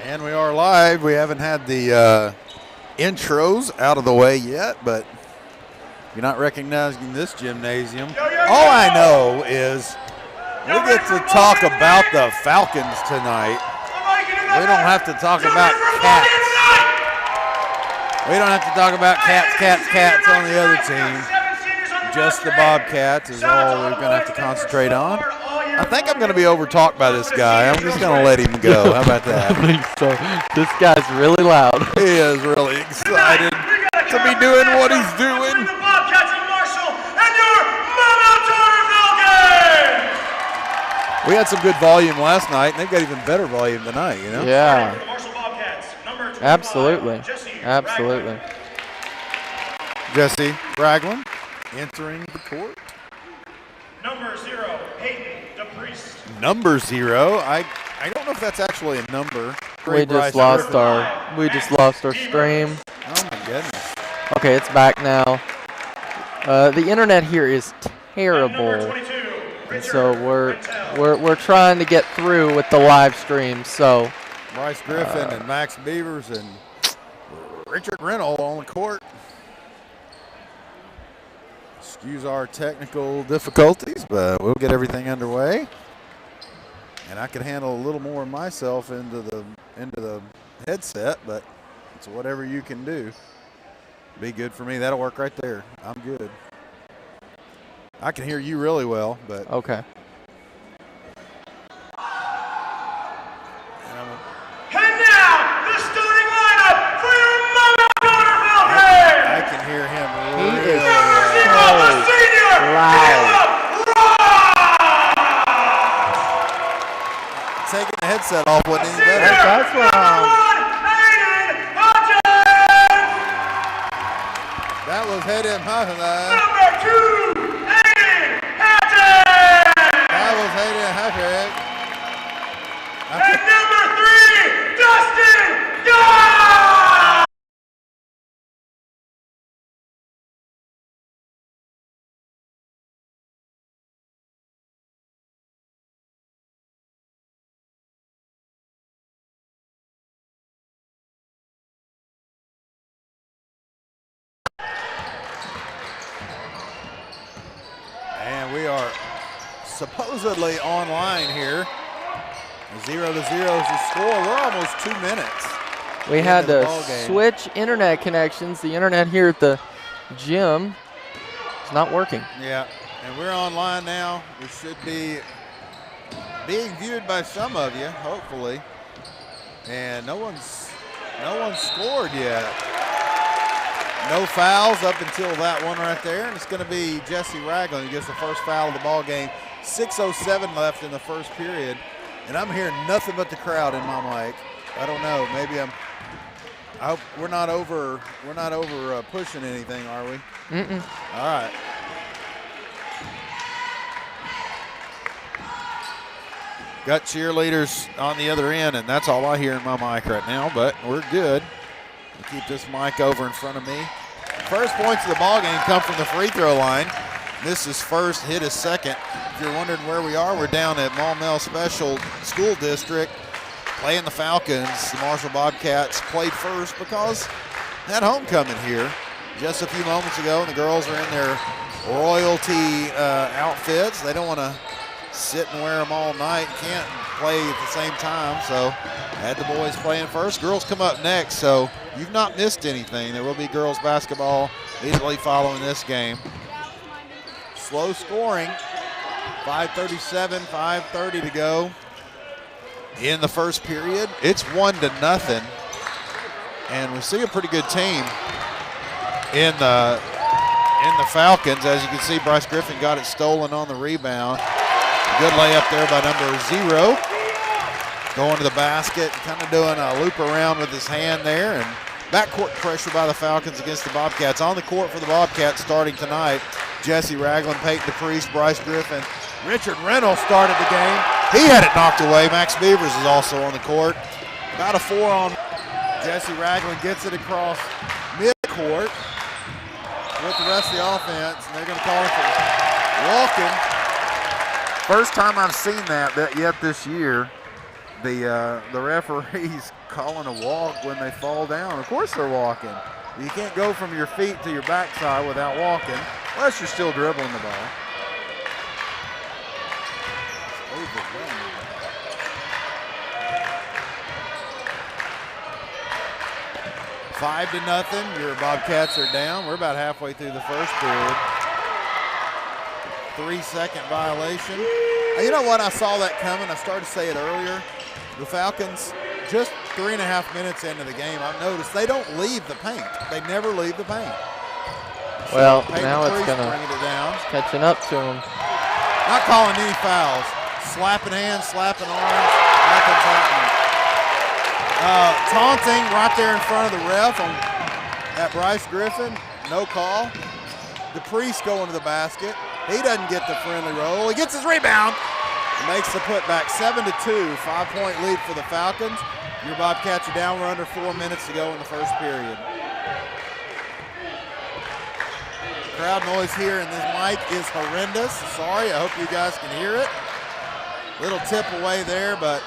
And we are live. We haven't had the intros out of the way yet, but you're not recognizing this gymnasium. All I know is we get to talk about the Falcons tonight. We don't have to talk about cats. We don't have to talk about cats on the other team. Just the Bobcats is all we're going to have to concentrate on. I think I'm going to be over-talked by this guy. I'm just going to let him go. How about that? I think so. This guy's really loud. He is really excited to be doing what he's doing. We had some good volume last night, and they've got even better volume tonight, you know? Yeah. Absolutely. Absolutely. Jesse Ragland entering the court. Number 0, Peyton DePriest. Number 0. I don't know if that's actually a number. We just lost our stream. Oh my goodness. Okay, it's back now. The internet here is terrible. And so we're trying to get through with the live stream. So Bryce Griffin and Max Beavers and Richard Reynolds on the court. Excuse our technical difficulties, but we'll get everything underway. And I could handle a little more of myself into the headset, but it's whatever you can do. Be good for me. That'll work right there. I'm good. I can hear you really well, but okay. And now the starting lineup for your mama daughter Falcons. I can hear him He really is well. Taking the headset off wasn't any better. That's That was Hayden Hutton. Number 2, Hayden Hatton. That was Hayden Hutton. And number 3, Dustin Goff. And we are supposedly online here. 0-0 is the score. We're almost 2 minutes. We had to switch internet connections. The internet here at the gym is not working. Yeah, and we're online now. We should be being viewed by some of you, hopefully. And no one's scored yet. No fouls up until that one right there, and it's going to be Jesse Ragland who gets the first foul of the ball game. 6:07 left in the first period, and I'm hearing nothing but the crowd in my mic. I don't know. Maybe I hope we're not over pushing anything, are we? Mm-mm. All right. Got cheerleaders on the other end, and that's all I hear in my mic right now, but we're good. I'll keep this mic over in front of me. First points of the ball game come from the free throw line. This is first, hit is second. If you're wondering where we are, we're down at Maumelle Special School District playing the Falcons. The Marshall Bobcats played first because they had homecoming here just a few moments ago, and the girls are in their royalty outfits. They don't want to sit and wear them all night. Can't play at the same time, so had the boys playing first. Girls come up next, so you've not missed anything. There will be girls basketball immediately following this game. Slow scoring, 5:37, 5:30 to go in the first period. It's 1-0, and we see a pretty good team in the Falcons. As you can see, Bryce Griffin got it stolen on the rebound. Good layup there by number 0. Going to the basket, kind of doing a loop around with his hand there, and backcourt pressure by the Falcons against the Bobcats. On the court for the Bobcats starting tonight, Jesse Ragland, Peyton DePriest, Bryce Griffin. Richard Reynolds started the game. He had it knocked away. Max Beavers is also on the court. About a 4 on Jesse Ragland, gets it across midcourt with the rest of the offense, and they're going to call it for walking. First time I've seen that yet this year. the referee's calling a walk when they fall down. Of course they're walking. You can't go from your feet to your backside without walking, unless you're still dribbling the ball. It's overwhelming. 5-0. Your Bobcats are down. We're about halfway through the first period. 3-second violation. You know what? I saw that coming. I started to say it earlier. The Falcons, just 3.5 minutes into the game, I've noticed they don't leave the paint. They never leave the paint. Well, So now it's bringing it down. catching up to them. Not calling any fouls. Slapping hands, slapping arms. Nothing's happening. Taunting right there in front of the ref at Bryce Griffin. No call. DePriest going to the basket. He doesn't get the friendly roll. He gets his rebound. Makes the putback. 7-2. 5-point lead for the Falcons. Your Bobcats are down. We're under 4 minutes to go in the first period. Crowd noise here in this mic is horrendous. Sorry, I hope you guys can hear it. Little tip away there, but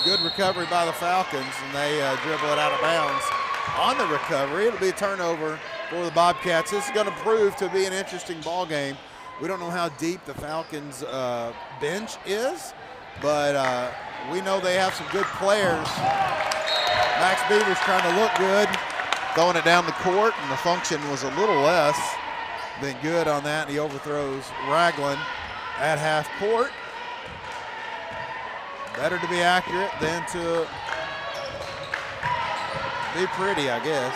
good recovery by the Falcons, and they dribble it out of bounds. On the recovery, it'll be a turnover for the Bobcats. This is going to prove to be an interesting ball game. We don't know how deep the Falcons' bench is, but we know they have some good players. Max Beaver's trying to look good, throwing it down the court, and the function was a little less than good on that. He overthrows Ragland at half court. Better to be accurate than to be pretty, I guess.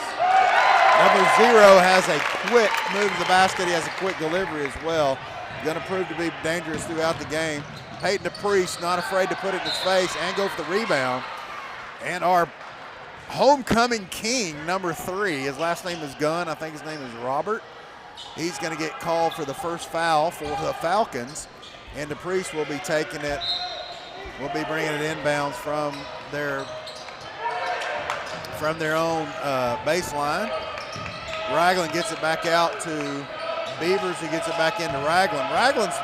Number 0 has a quick move to the basket. He has a quick delivery as well. Going to prove to be dangerous throughout the game. Peyton DePriest not afraid to put it in his face and go for the rebound. And our homecoming king, number 3, his last name is Gunn. I think his name is Robert. He's going to get called for the first foul for the Falcons. And DePriest will be taking it. We'll be bringing it inbounds from their own baseline. Ragland gets it back out to Beavers, who gets it back into Ragland. Ragland's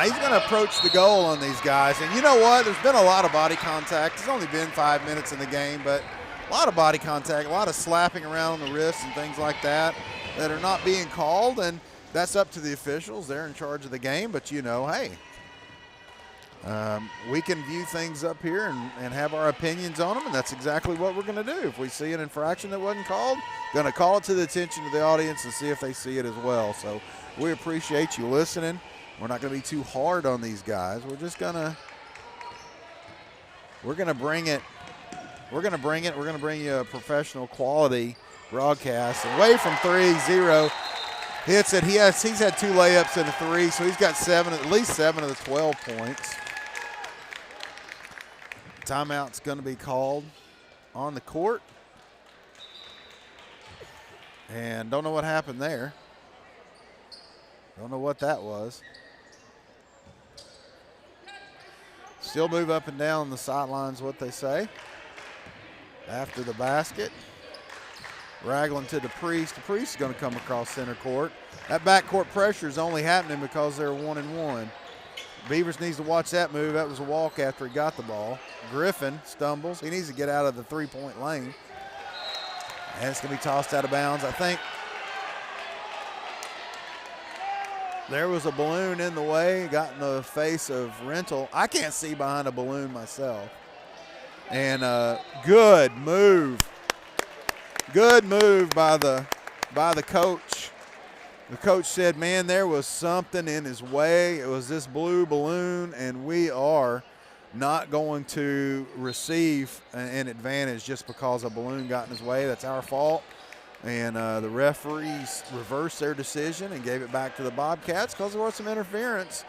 he's going to approach the goal on these guys. And you know what? There's been a lot of body contact. It's only been 5 minutes in the game, but a lot of body contact, a lot of slapping around on the wrists and things like that are not being called. And that's up to the officials. They're in charge of the game. But, you know, hey, we can view things up here and have our opinions on them, and that's exactly what we're going to do. If we see an infraction that wasn't called, going to call it to the attention of the audience and see if they see it as well. So we appreciate you listening. We're not going to be too hard on these guys. We're just going to bring it. We're going to bring you a professional quality broadcast. Away from 3, 0. Hits it. He's had 2 layups and a 3, so he's got at least 7 of the 12 points. Timeout's going to be called on the court. And don't know what happened there. Don't know what that was. Still move up and down the sidelines, what they say. After the basket. Ragland to DePriest. DePriest is going to come across center court. That backcourt pressure is only happening because they're 1-1. Beavers needs to watch that move. That was a walk after he got the ball. Griffin stumbles. He needs to get out of the 3-point lane. And it's going to be tossed out of bounds. I think there was a balloon in the way. Got in the face of Rental. I can't see behind a balloon myself. And good move. Good move by the coach. The coach said, man, there was something in his way. It was this blue balloon, and we are not going to receive an advantage just because a balloon got in his way. That's our fault. And the referees reversed their decision and gave it back to the Bobcats because there was some interference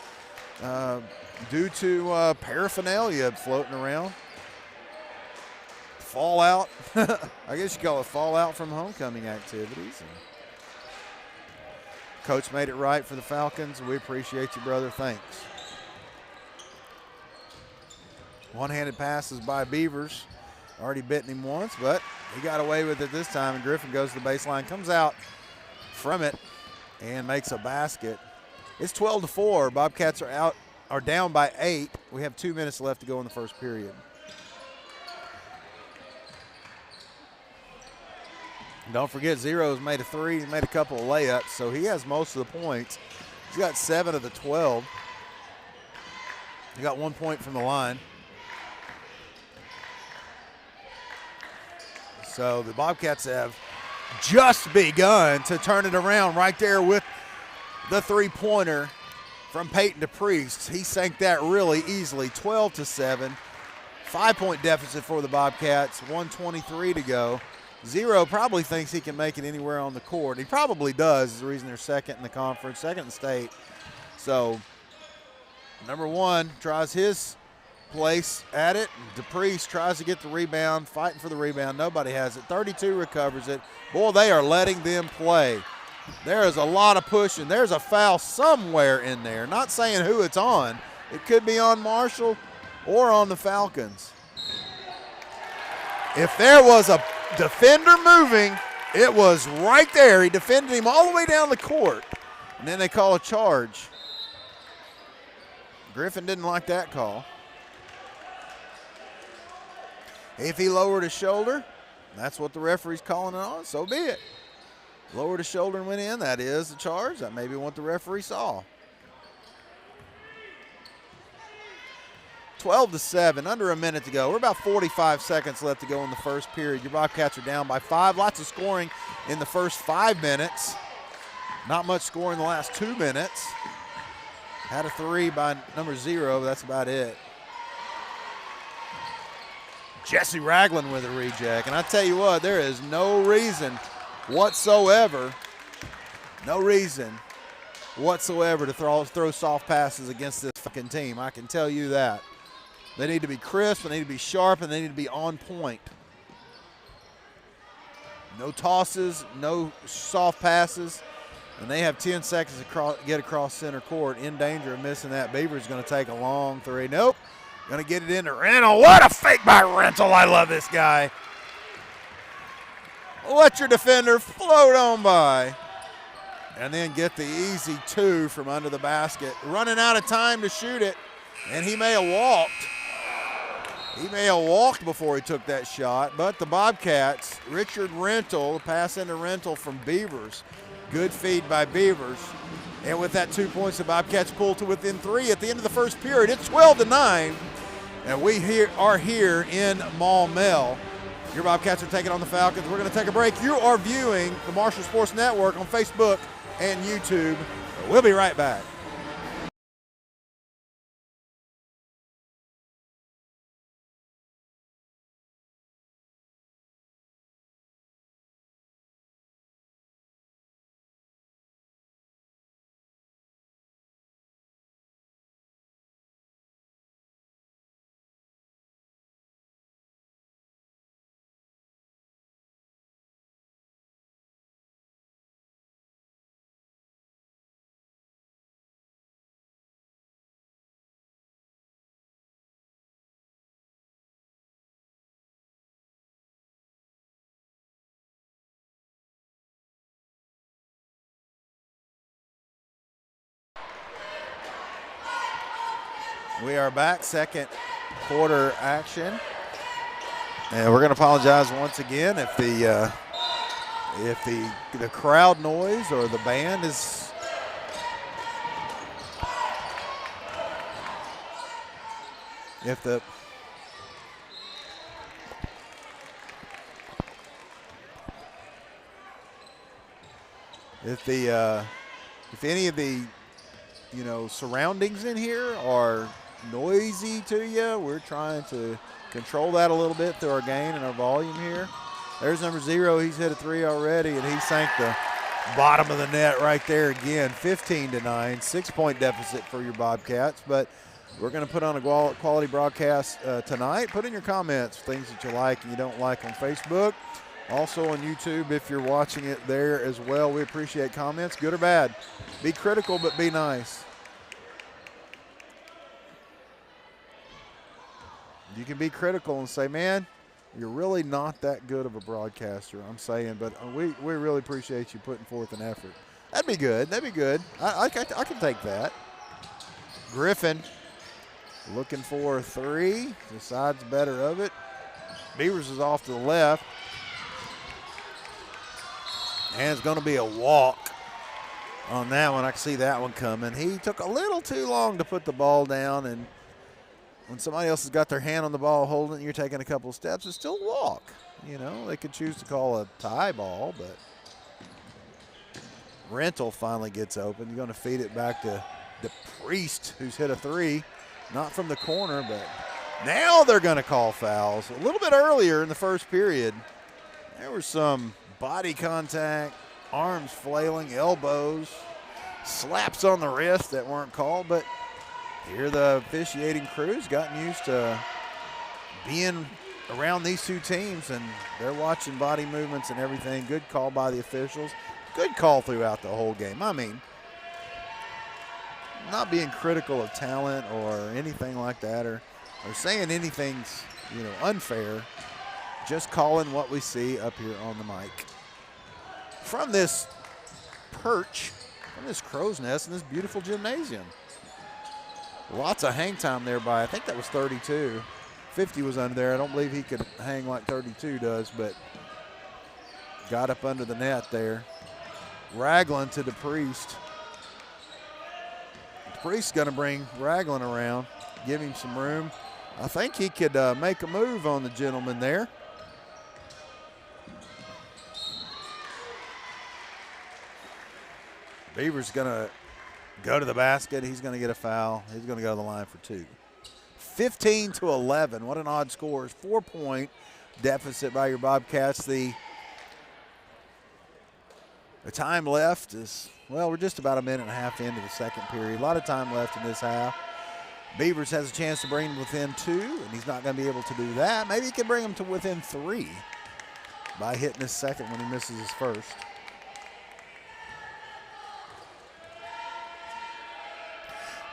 due to paraphernalia floating around. Fallout. I guess you call it fallout from homecoming activities. And Coach made it right for the Falcons. We appreciate you, brother. Thanks. One-handed passes by Beavers. Already bitten him once, but he got away with it this time, and Griffin goes to the baseline, comes out from it, and makes a basket. It's 12-4. Bobcats are down by 8. We have 2 minutes left to go in the first period. Don't forget, Zero's made a three. He made a couple of layups, so he has most of the points. He's got 7 of the 12. He got 1 point from the line. So the Bobcats have just begun to turn it around right there with the three-pointer from Peyton DePriest. He sank that really easily, 12-7. 5-point deficit for the Bobcats, 1:23 to go. Zero probably thinks he can make it anywhere on the court. He probably does. Is the reason they're second in the conference, second in the state. So number one tries his place at it. DePriest tries to get the rebound, fighting for the rebound. Nobody has it. 32 recovers it. Boy, they are letting them play. There is a lot of pushing. There's a foul somewhere in there. Not saying who it's on. It could be on Marshall or on the Falcons. If there was a defender moving, it was right there. He defended him all the way down the court. And then they call a charge. Griffin didn't like that call. If he lowered his shoulder, that's what the referee's calling it on, so be it. Lowered his shoulder and went in, that is the charge. That may be what the referee saw. 12-7, under a minute to go. We're about 45 seconds left to go in the first period. Your Bobcats are down by 5. Lots of scoring in the first 5 minutes. Not much scoring the last 2 minutes. Had a three by number 0, but that's about it. Jesse Ragland with a reject. And I tell you what, there is no reason whatsoever to throw soft passes against this fucking team. I can tell you that. They need to be crisp, they need to be sharp, and they need to be on point. No tosses, no soft passes, and they have 10 seconds to get across center court, in danger of missing that. Beaver's going to take a long three. Nope. Going to get it into Rental. What a fake by Rental. I love this guy. Let your defender float on by. And then get the easy 2 from under the basket. Running out of time to shoot it, and he may have walked. He may have walked before he took that shot, but the Bobcats, Richard Rental, pass into Rental from Beavers. Good feed by Beavers. And with that 2 points, the Bobcats pull to within 3 at the end of the first period. It's 12-9, and we are here in Maumelle. Your Bobcats are taking on the Falcons. We're going to take a break. You are viewing the Marshall Sports Network on Facebook and YouTube. We'll be right back. We are back, second quarter action, and we're going to apologize once again if the crowd noise or the band is if any of the surroundings in here are noisy to you. We're trying to control that a little bit through our gain and our volume here. There's number 0. He's hit a 3 already, and he sank the bottom of the net right there again. 15-9, 6-point deficit for your Bobcats. But we're going to put on a quality broadcast tonight. Put in your comments, things that you like and you don't like on Facebook. Also on YouTube, if you're watching it there as well. We appreciate comments, good or bad. Be critical, but be nice. You can be critical and say, man, you're really not that good of a broadcaster, I'm saying, but we really appreciate you putting forth an effort. That'd be good. That'd be good. I can take that. Griffin looking for a 3. Decides better of it. Beavers is off to the left. And it's going to be a walk on that one. I can see that one coming. He took a little too long to put the ball down, and when somebody else has got their hand on the ball holding it, you're taking a couple of steps, it's still a walk. You know, they could choose to call a tie ball, but Rental finally gets open. You're going to feed it back to DePriest, who's hit a three. Not from the corner, but now they're going to call fouls. A little bit earlier in the first period, there was some body contact, arms flailing, elbows, slaps on the wrist that weren't called, but here the officiating crew's gotten used to being around these two teams, and they're watching body movements and everything. Good call by the officials. Good call throughout the whole game. I mean, not being critical of talent or anything like that, or saying anything's, unfair. Just calling what we see up here on the mic. From this perch, from this crow's nest in this beautiful gymnasium. Lots of hang time there by, I think that was 32. 50 was under there. I don't believe he could hang like 32 does, but got up under the net there. Ragland to DePriest. DePriest's going to bring Ragland around, give him some room. I think he could make a move on the gentleman there. Beaver's going to go to the basket. He's going to get a foul. He's going to go to the line for two. 15-11. What an odd score. 4-point deficit by your Bobcats. The time left is, well, we're just about a minute and a half into the second period. A lot of time left in this half. Beavers has a chance to bring him within two, and he's not going to be able to do that. Maybe he can bring him to within three by hitting his second when he misses his first.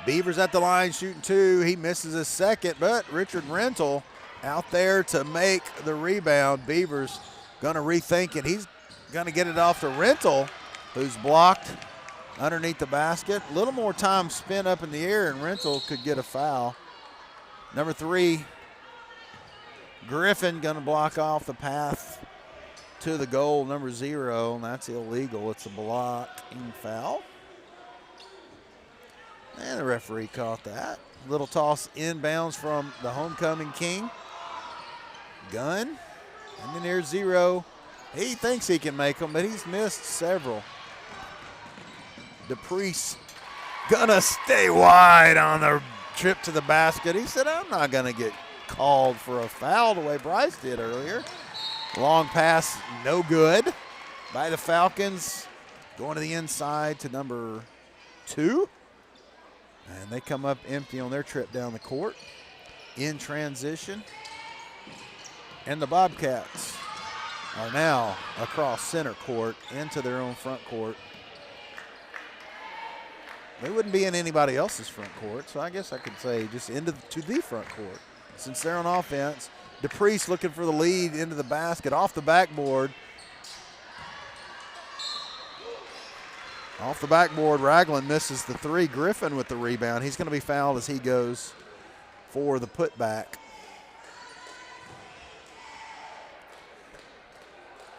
Beavers at the line shooting two. He misses his second, but Richard Rental out there to make the rebound. Beavers going to rethink it. He's going to get it off to Rental, who's blocked underneath the basket. A little more time spent up in the air, and Rental could get a foul. Number 3, Griffin going to block off the path to the goal. Number 0, and that's illegal. It's a blocking foul. And the referee caught that. Little toss inbounds from the homecoming king. Gunn. And then there's 0. He thinks he can make them, but he's missed several. DePriest gonna stay wide on the trip to the basket. He said, I'm not gonna get called for a foul the way Bryce did earlier. Long pass, no good by the Falcons. Going to the inside to number 2. And they come up empty on their trip down the court in transition. And the Bobcats are now across center court into their own front court. They wouldn't be in anybody else's front court, so I guess I could say just into the front court. Since they're on offense, DePriest looking for the lead into the basket, off the backboard. Off the backboard, Ragland misses the 3. Griffin with the rebound. He's going to be fouled as he goes for the putback.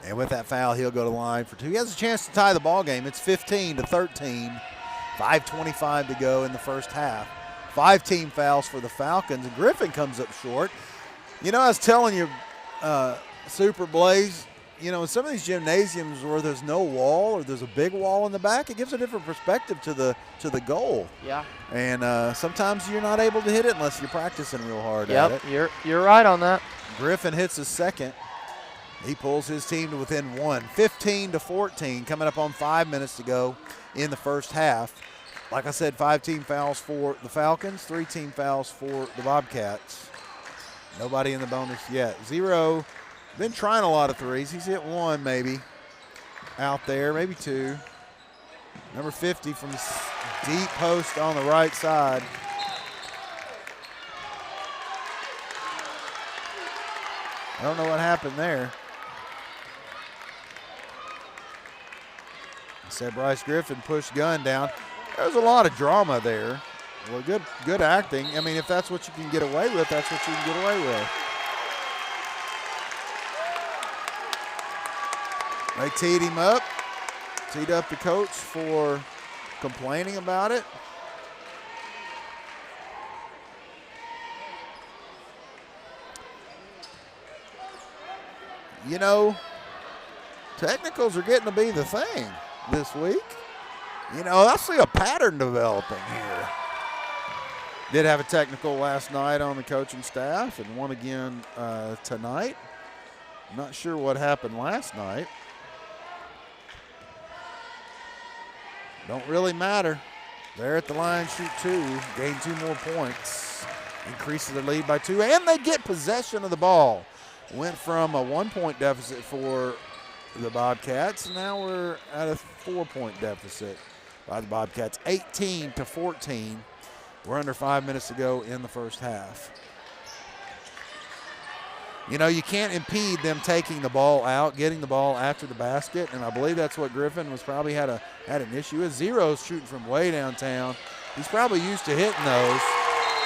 And with that foul, he'll go to the line for 2. He has a chance to tie the ball game. It's 15-13. 5:25 to go in the first half. 5 team fouls for the Falcons, and Griffin comes up short. I was telling you, Super Blaze, in some of these gymnasiums where there's no wall or there's a big wall in the back, it gives a different perspective to the goal. Yeah. And sometimes you're not able to hit it unless you're practicing real hard at it. Yep, you're right on that. Griffin hits his second. He pulls his team to within 1. 15-14, coming up on 5 minutes to go in the first half. Like I said, 5 team fouls for the Falcons, 3 team fouls for the Bobcats. Nobody in the bonus yet. 0. Been trying a lot of threes. He's hit 1 maybe out there, maybe 2. Number 50 from the deep post on the right side. I don't know what happened there. I said Bryce Griffin pushed Gunn down. There was a lot of drama there. Well, good acting. I mean, if that's what you can get away with, that's what you can get away with. They teed him up. Teed up the coach for complaining about it. You know, technicals are getting to be the thing this week. You know, I see a pattern developing here. Did have a technical last night on the coaching staff and one again tonight. I'm not sure what happened last night. Don't really matter. They're at the line, shoot 2, gain 2 more points, increases their lead by 2, and they get possession of the ball. Went from a 1-point deficit for the Bobcats, and now we're at a 4-point deficit by the Bobcats, 18-14. We're under 5 minutes to go in the first half. You know, you can't impede them taking the ball out, getting the ball after the basket, and I believe that's what Griffin was probably had an issue with. Zero's shooting from way downtown. He's probably used to hitting those.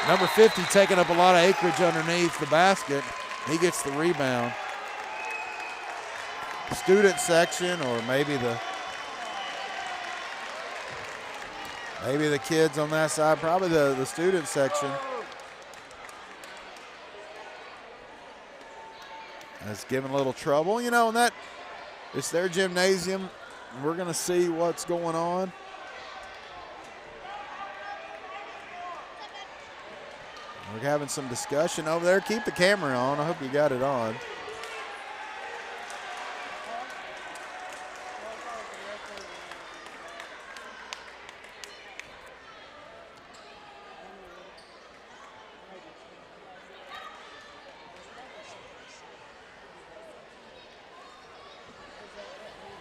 Number 50 taking up a lot of acreage underneath the basket. He gets the rebound. Student section, or maybe the kids on that side, probably the student section. That's giving a little trouble, you know, and that it's their gymnasium. We're going to see what's going on. We're having some discussion over there. Keep the camera on. I hope you got it on.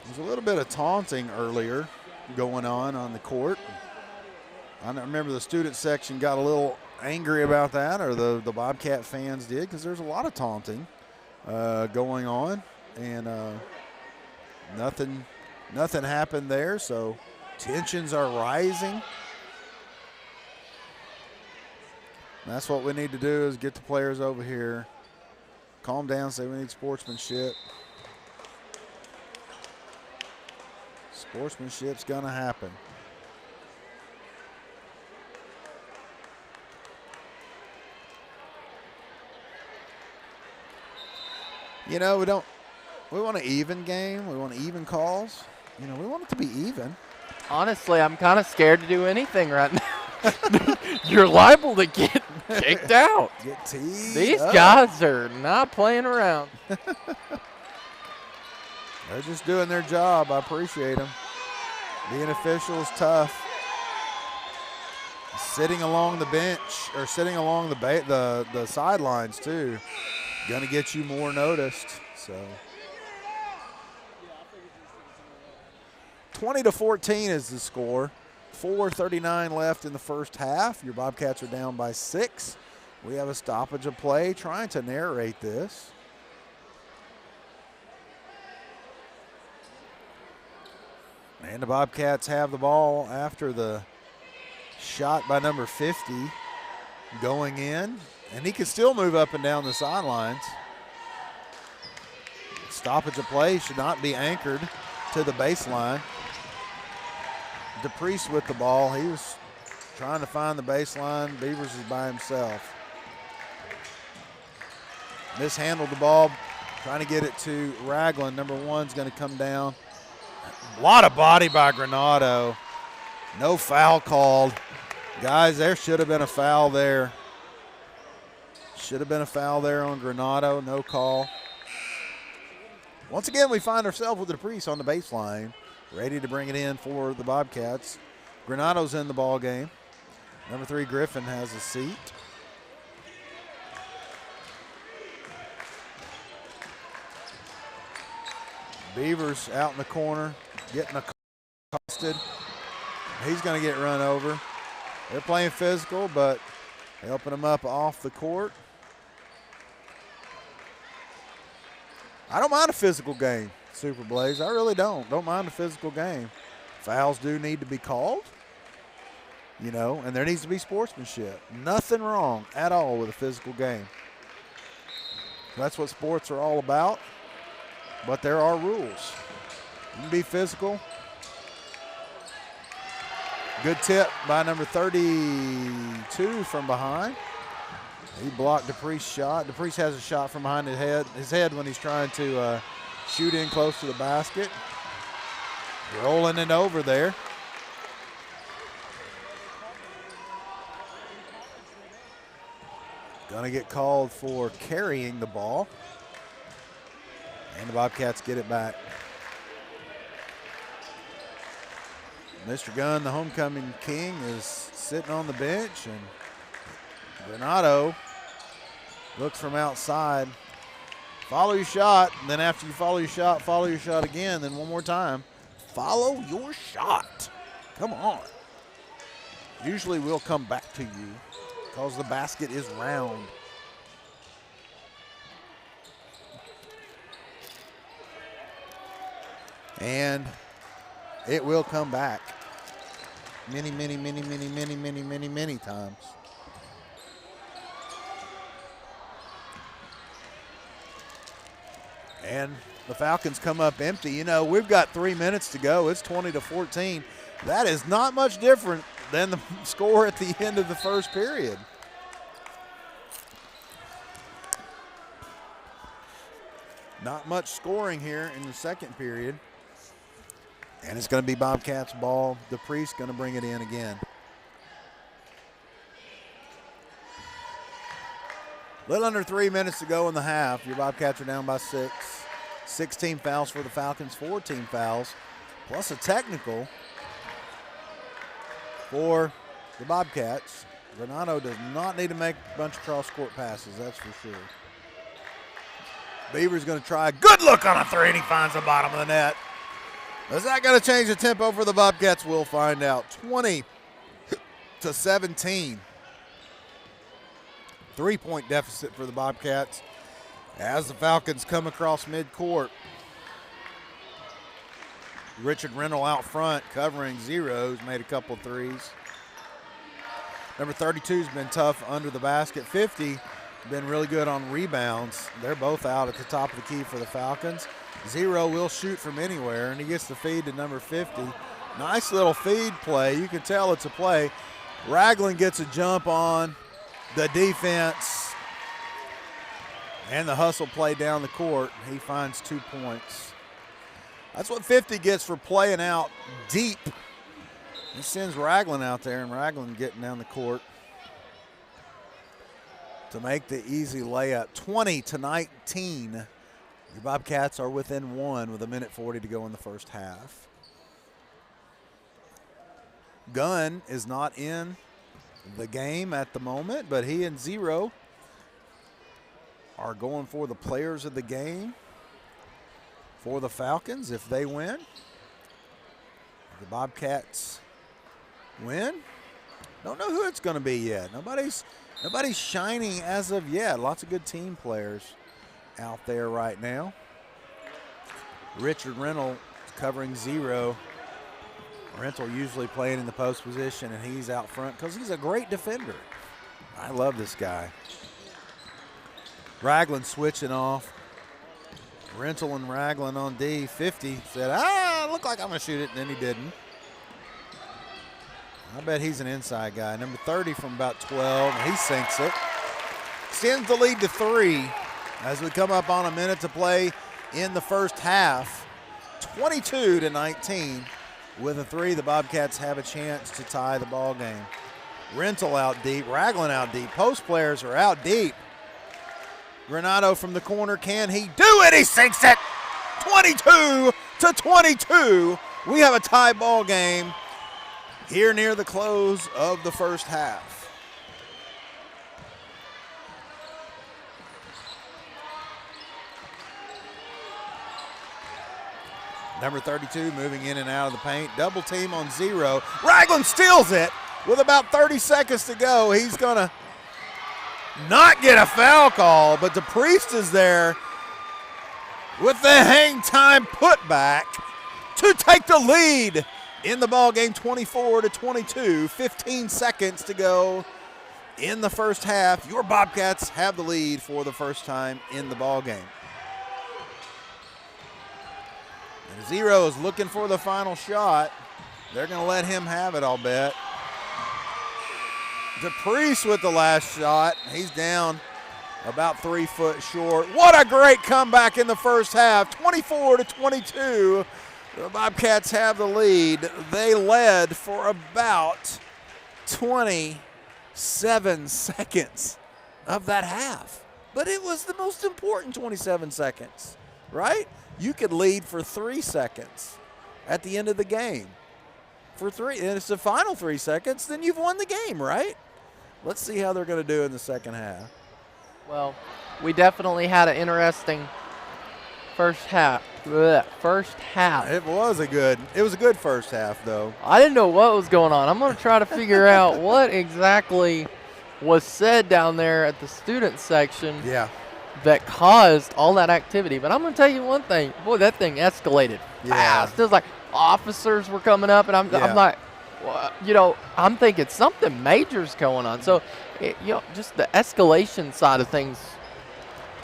There's a little bit of taunting earlier going on the court. I remember the student section got a little angry about that, or the Bobcat fans did, because there's a lot of taunting going on, and nothing happened there, so tensions are rising. And that's what we need to do, is get the players over here, calm down, say we need sportsmanship. Sportsmanship's gonna happen. You know, we want an even game. We want even calls. You know, we want it to be even. Honestly, I'm kind of scared to do anything right now. You're liable to get kicked out. Get teased. These guys are not playing around. They're just doing their job. I appreciate them. Being official is tough. Sitting along the bench, or sitting along the sidelines too, gonna get you more noticed. So 20-14 is the score. 4:39 left in the first half. Your Bobcats are down by 6. We have a stoppage of play. Trying to narrate this. And the Bobcats have the ball after the shot by number 50 going in. And he can still move up and down the sidelines. Stoppage of play should not be anchored to the baseline. DePriest with the ball. He was trying to find the baseline. Beavers is by himself. Mishandled the ball, trying to get it to Ragland. Number 1's going to come down. A lot of body by Granado. No foul called. Guys, there should have been a foul there. Should have been a foul there on Granado. No call. Once again, we find ourselves with DePriest on the baseline, ready to bring it in for the Bobcats. Granado's in the ball game. Number 3, Griffin, has a seat. Beavers out in the corner, getting accosted. He's going to get run over. They're playing physical, but helping him up off the court. I don't mind a physical game, Super Blaze. I really don't. Don't mind a physical game. Fouls do need to be called, you know, and there needs to be sportsmanship. Nothing wrong at all with a physical game. That's what sports are all about, but there are rules. You can be physical, Good tip by number 32 from behind. He blocked Dupree's shot. Dupree has a shot from behind his head when he's trying to shoot in close to the basket. Rolling it over there. Gonna get called for carrying the ball. And the Bobcats get it back. Mr. Gunn, the homecoming king, is sitting on the bench, and Renato looks from outside. Follow your shot, and then after you follow your shot again, then one more time. Follow your shot. Come on. Usually we'll come back to you because the basket is round. And it will come back many times. And the Falcons come up empty. You know, we've got 3 minutes to go. It's 20-14. That is not much different than the score at the end of the first period. Not much scoring here in the second period. And it's going to be Bobcats ball. Dupree's going to bring it in again. Little under 3 minutes to go in the half. Your Bobcats are down by 6. 16 fouls for the Falcons, 14 fouls, plus a technical for the Bobcats. Renato does not need to make a bunch of cross-court passes, that's for sure. Beaver's going to try a good look on a three, and he finds the bottom of the net. Is that going to change the tempo for the Bobcats? We'll find out. 20-17. 3-point deficit for the Bobcats as the Falcons come across midcourt. Richard Reynolds out front covering zeros, made a couple threes. Number 32's been tough under the basket. 50 been really good on rebounds. They're both out at the top of the key for the Falcons. Zero will shoot from anywhere, and he gets the feed to number 50. Nice little feed play. You can tell it's a play. Ragland gets a jump on the defense, and the hustle play down the court. He finds 2 points. That's what 50 gets for playing out deep. He sends Ragland out there, and Ragland getting down the court to make the easy layup. 20-19. Your Bobcats are within 1 with 1:40 to go in the first half. Gunn is not in the game at the moment, but he and Zero are going for the players of the game for the Falcons if they win. The Bobcats win. Don't know who it's going to be yet. Nobody's shining as of yet. Lots of good team players out there right now. Richard Reynolds covering Zero. Rental usually playing in the post position, and he's out front because he's a great defender. I love this guy. Ragland switching off. Rental and Ragland on D. 50 said, look like I'm going to shoot it, and then he didn't. I bet he's an inside guy. Number 30 from about 12, and he sinks it. Extends the lead to 3 as we come up on a minute to play in the first half. 22-19. With a 3, the Bobcats have a chance to tie the ball game. Rental out deep, Ragland out deep. Post players are out deep. Renato from the corner, can he do it? He sinks it. 22-22. We have a tie ball game here near the close of the first half. Number 32 moving in and out of the paint. Double team on Zero. Ragland steals it with about 30 seconds to go. He's going to not get a foul call, but DePriest is there with the hang time putback to take the lead in the ball game. 24-22. 15 seconds to go in the first half. Your Bobcats have the lead for the first time in the ball game. Zero is looking for the final shot. They're going to let him have it, I'll bet. DePriest with the last shot. He's down about 3 foot short. What a great comeback in the first half, 24-22. The Bobcats have the lead. They led for about 27 seconds of that half. But it was the most important 27 seconds, right? You could lead for 3 seconds at the end of the game. For 3, and it's the final 3 seconds, then you've won the game, right? Let's see how they're going to do in the second half. Well, we definitely had an interesting first half. First half. It was a good first half, though. I didn't know what was going on. I'm going to try to figure out what exactly was said down there at the student section that caused all that activity. But I'm going to tell you one thing. Boy, that thing escalated fast. It was like officers were coming up, and I'm like, well, I'm thinking something major's going on. So, just the escalation side of things,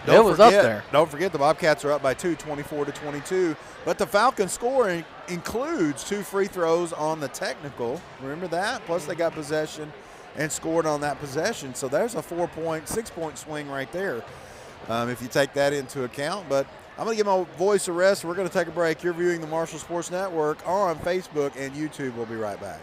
it was up there. Don't forget the Bobcats are up by 2, 24-22. But the Falcons scoring includes 2 free throws on the technical. Remember that? Plus they got possession and scored on that possession. So there's a 6-point swing right there if you take that into account. But I'm going to give my voice a rest. We're going to take a break. You're viewing the Marshall Sports Network on Facebook and YouTube. We'll be right back.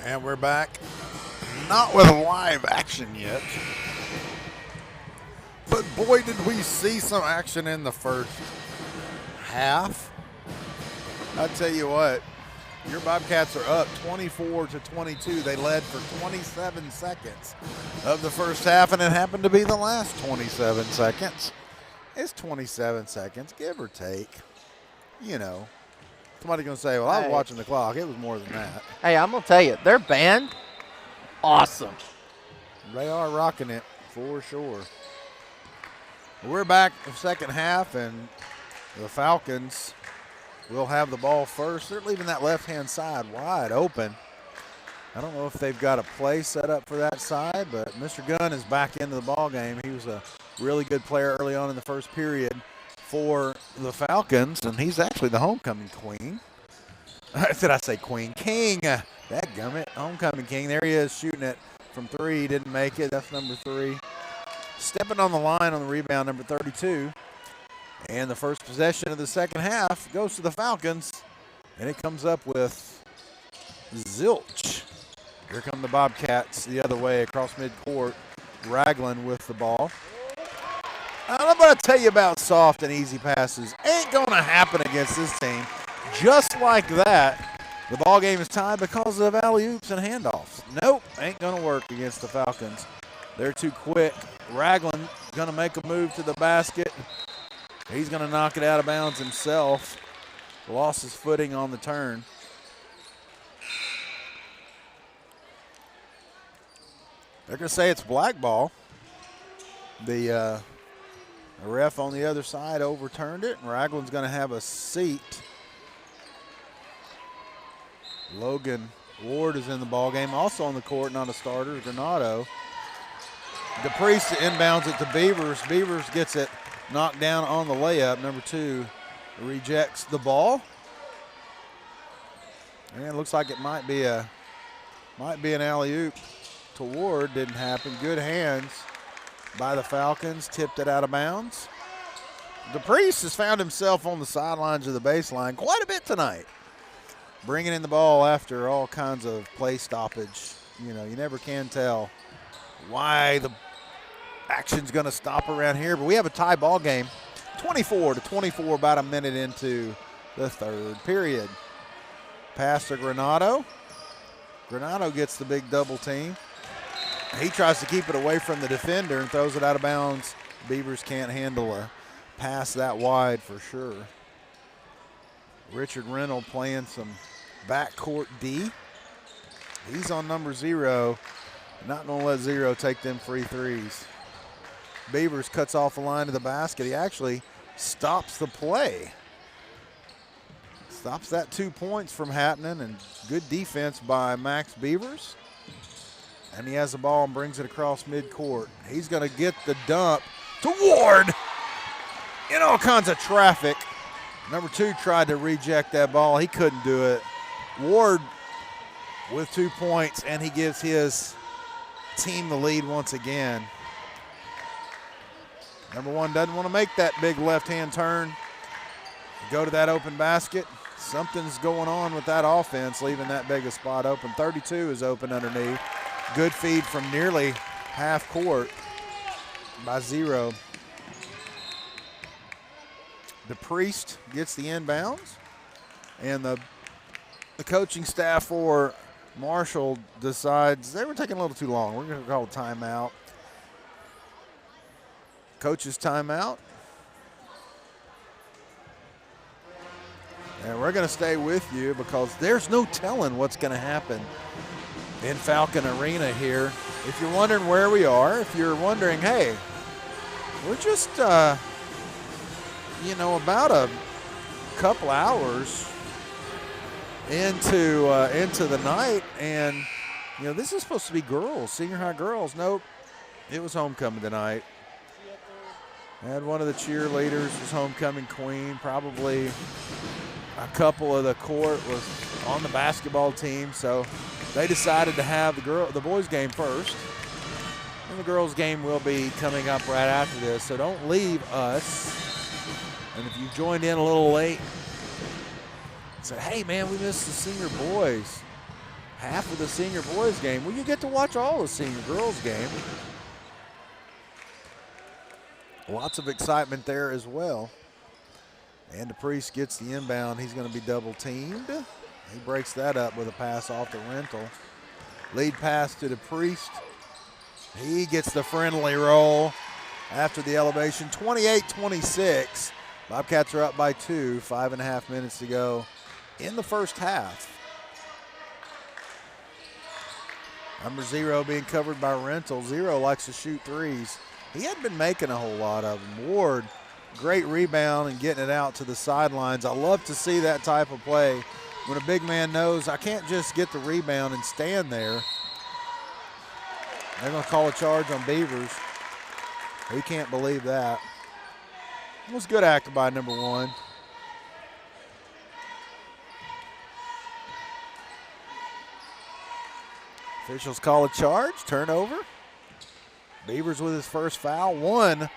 And we're back. Not with live action yet. But boy, did we see some action in the first half. I tell you what, your Bobcats are up 24-22. They led for 27 seconds of the first half, and it happened to be the last 27 seconds. It's 27 seconds, give or take. You know, somebody's going to say, well, I was watching the clock. It was more than that. Hey, I'm going to tell you, their band, awesome. They are rocking it for sure. We're back in the second half, and the Falcons will have the ball first. They're leaving that left-hand side wide open. I don't know if they've got a play set up for that side, but Mr. Gunn is back into the ball game. He was a really good player early on in the first period for the Falcons, and he's actually the homecoming queen. Did I say queen? King. Dadgummit, homecoming king. There he is shooting it from three. Didn't make it. That's number 3. Stepping on the line on the rebound, number 32. And the first possession of the second half goes to the Falcons, and it comes up with zilch. Here come the Bobcats the other way across midcourt. Ragland with the ball. I'm going to tell you about soft and easy passes. Ain't going to happen against this team. Just like that, the ball game is tied because of alley-oops and handoffs. Nope, ain't going to work against the Falcons. They're too quick. Ragland going to make a move to the basket. He's going to knock it out of bounds himself. Lost his footing on the turn. They're going to say it's black ball. The ref on the other side overturned it, and Ragland's going to have a seat. Logan Ward is in the ball game, also on the court, not a starter. Granado. DePriest inbounds it to Beavers. Beavers gets it knocked down on the layup. Number 2 rejects the ball. And it looks like it might be an alley-oop to Ward. Didn't happen. Good hands by the Falcons. Tipped it out of bounds. DePriest has found himself on the sidelines of the baseline quite a bit tonight. Bringing in the ball after all kinds of play stoppage. You know, you never can tell why the action's going to stop around here, but we have a tie ball game. 24-24, about a minute into the third period. Pass to Granado. Granado gets the big double team. He tries to keep it away from the defender and throws it out of bounds. Beavers can't handle a pass that wide for sure. Richard Reynolds playing some backcourt D. He's on number 0. Not going to let 0 take them free threes. Beavers cuts off the line of the basket. He actually stops the play. Stops that 2 points from happening, and good defense by Max Beavers. And he has the ball and brings it across midcourt. He's going to get the dump to Ward in all kinds of traffic. Number 2 tried to reject that ball. He couldn't do it. Ward with 2 points, and he gives his team the lead once again. Number 1 doesn't want to make that big left-hand turn. Go to that open basket. Something's going on with that offense, leaving that big a spot open. 32 is open underneath. Good feed from nearly half court by 0. DePriest gets the inbounds, and the coaching staff for Marshall decides they were taking a little too long. We're going to call a timeout. Coach's timeout. And we're going to stay with you because there's no telling what's going to happen in Falcon Arena here. If you're wondering where we are, if you're wondering, hey, we're just, about a couple hours into the night, and, this is supposed to be girls, senior high girls. Nope, it was homecoming tonight. Had one of the cheerleaders was homecoming queen. Probably a couple of the court was on the basketball team, so they decided to have the boys game first. And the girls game will be coming up right after this, so don't leave us. And if you joined in a little late, say, hey man, we missed the senior boys. half of the senior boys game. Well, you get to watch all the senior girls game. Lots of excitement there as well. And DePriest gets the inbound. He's going to be double teamed. He breaks that up with a pass off the Rental. Lead pass to DePriest. He gets the friendly roll after the elevation. 28-26. Bobcats are up by 2, 5.5 minutes to go in the first half. Number 0 being covered by Rental. 0 likes to shoot threes. He hadn't been making a whole lot of them. Ward, great rebound and getting it out to the sidelines. I love to see that type of play when a big man knows I can't just get the rebound and stand there. They're going to call a charge on Beavers. We can't believe that. It was good acting by number 1. Officials call a charge, turnover. Beavers with his first foul. 1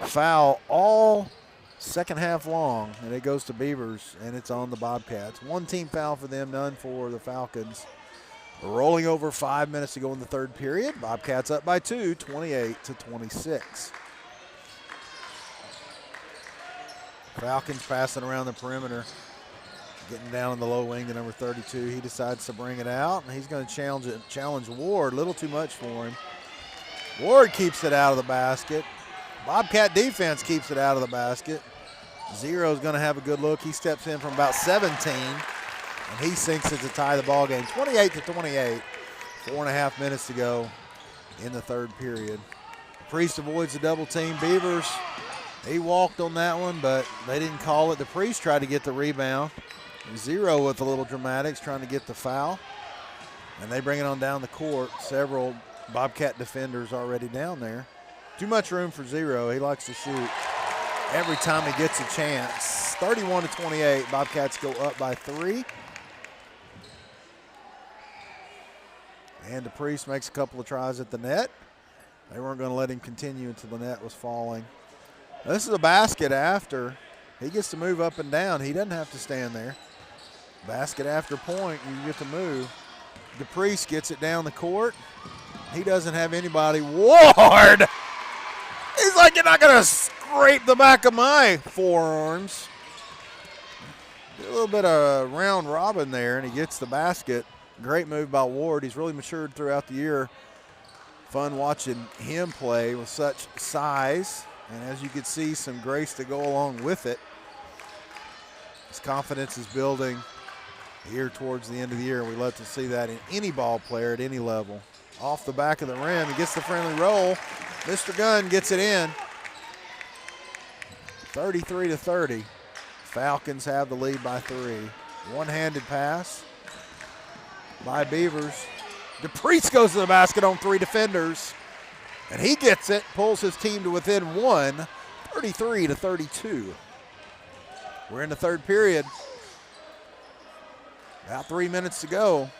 foul all second half long, and it goes to Beavers, and it's on the Bobcats. 1 team foul for them, none for the Falcons. We're rolling over 5 minutes to go in the third period. Bobcats up by 2, 28-26. Falcons passing around the perimeter, getting down in the low wing to number 32. He decides to bring it out, and he's going to challenge Ward. A little too much for him. Ward keeps it out of the basket. Bobcat defense keeps it out of the basket. 0's going to have a good look. He steps in from about 17, and he sinks it to tie the ball game. 28-28. 4.5 minutes to go in the third period. Priest avoids the double team. Beavers, he walked on that one, but they didn't call it. DePriest tried to get the rebound. 0 with a little dramatics, trying to get the foul. And they bring it on down the court. Several Bobcat defenders already down there. Too much room for 0. He likes to shoot every time he gets a chance. 31-28. Bobcats go up by 3. And DePriest makes a couple of tries at the net. They weren't going to let him continue until the net was falling. This is a basket after. He gets to move up and down. He doesn't have to stand there. Basket after point, you get to move. DePriest gets it down the court. He doesn't have anybody. Ward! He's like, you're not going to scrape the back of my forearms. A little bit of round robin there, and he gets the basket. Great move by Ward. He's really matured throughout the year. Fun watching him play with such size. And as you can see, some grace to go along with it. His confidence is building here towards the end of the year. We love to see that in any ball player at any level. Off the back of the rim, he gets the friendly roll. Mr. Gunn gets it in. 33-30. Falcons have the lead by 3. One-handed pass by Beavers. DePriest goes to the basket on 3 defenders. And he gets it, pulls his team to within 1, 33-32. We're in the third period. About 3 minutes to go.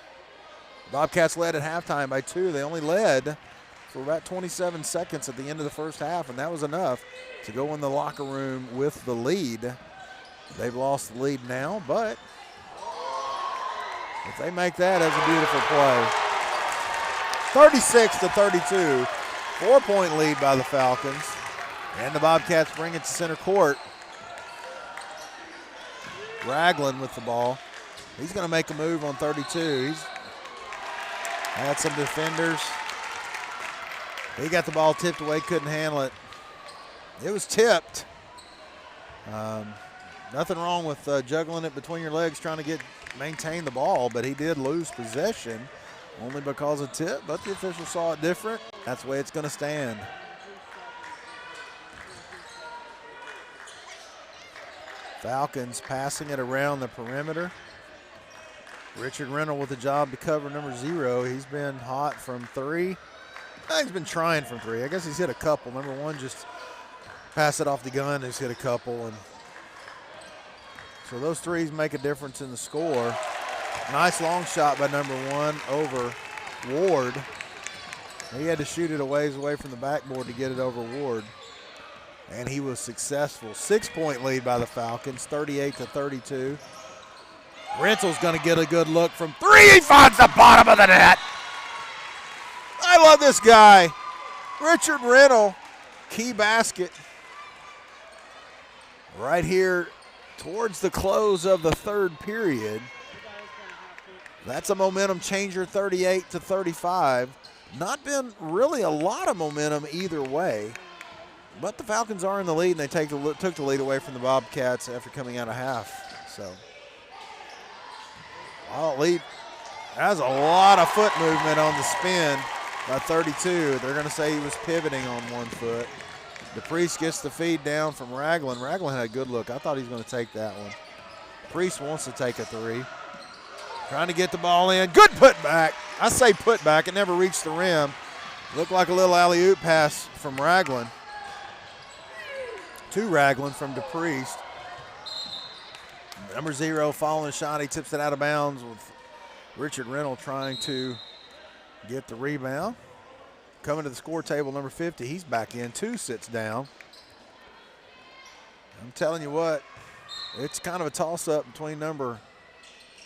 Bobcats led at halftime by 2. They only led for about 27 seconds at the end of the first half, and that was enough to go in the locker room with the lead. They've lost the lead now, but if they make that, that's a beautiful play. 36-32. 4-point lead by the Falcons. And the Bobcats bring it to center court. Ragland with the ball. He's going to make a move on 32. He's had some defenders. He got the ball tipped away, couldn't handle it. It was tipped. Nothing wrong with juggling it between your legs, trying to maintain the ball, but he did lose possession only because of tip, but the official saw it different. That's the way it's going to stand. Falcons passing it around the perimeter. Richard Rental with the job to cover number 0. He's been hot from 3. He's been trying from 3. I guess he's hit a couple. Number 1 just passed it off the gun. He's hit a couple. And so those threes make a difference in the score. Nice long shot by number 1 over Ward. He had to shoot it a ways away from the backboard to get it over Ward. And he was successful. 6-point lead by the Falcons, 38-32. Rentel's going to get a good look from three. He finds the bottom of the net. I love this guy. Richard Rentel, key basket. Right here towards the close of the third period. That's a momentum changer, 38-35. Not been really a lot of momentum either way. But the Falcons are in the lead, and they took the lead away from the Bobcats after coming out of half. So, lead has a lot of foot movement on the spin by 32. They're going to say he was pivoting on one foot. DePriest gets the feed down from Ragland. Ragland had a good look. I thought he was going to take that one. Priest wants to take a three. Trying to get the ball in. Good putback. I say putback. It never reached the rim. Looked like a little alley-oop pass from Ragland. To Ragland from DePriest. Number 0 following the shot. He tips it out of bounds with Richard Rentel trying to get the rebound. Coming to the score table, number 50. He's back in. 2 sits down. I'm telling you what, it's kind of a toss-up between number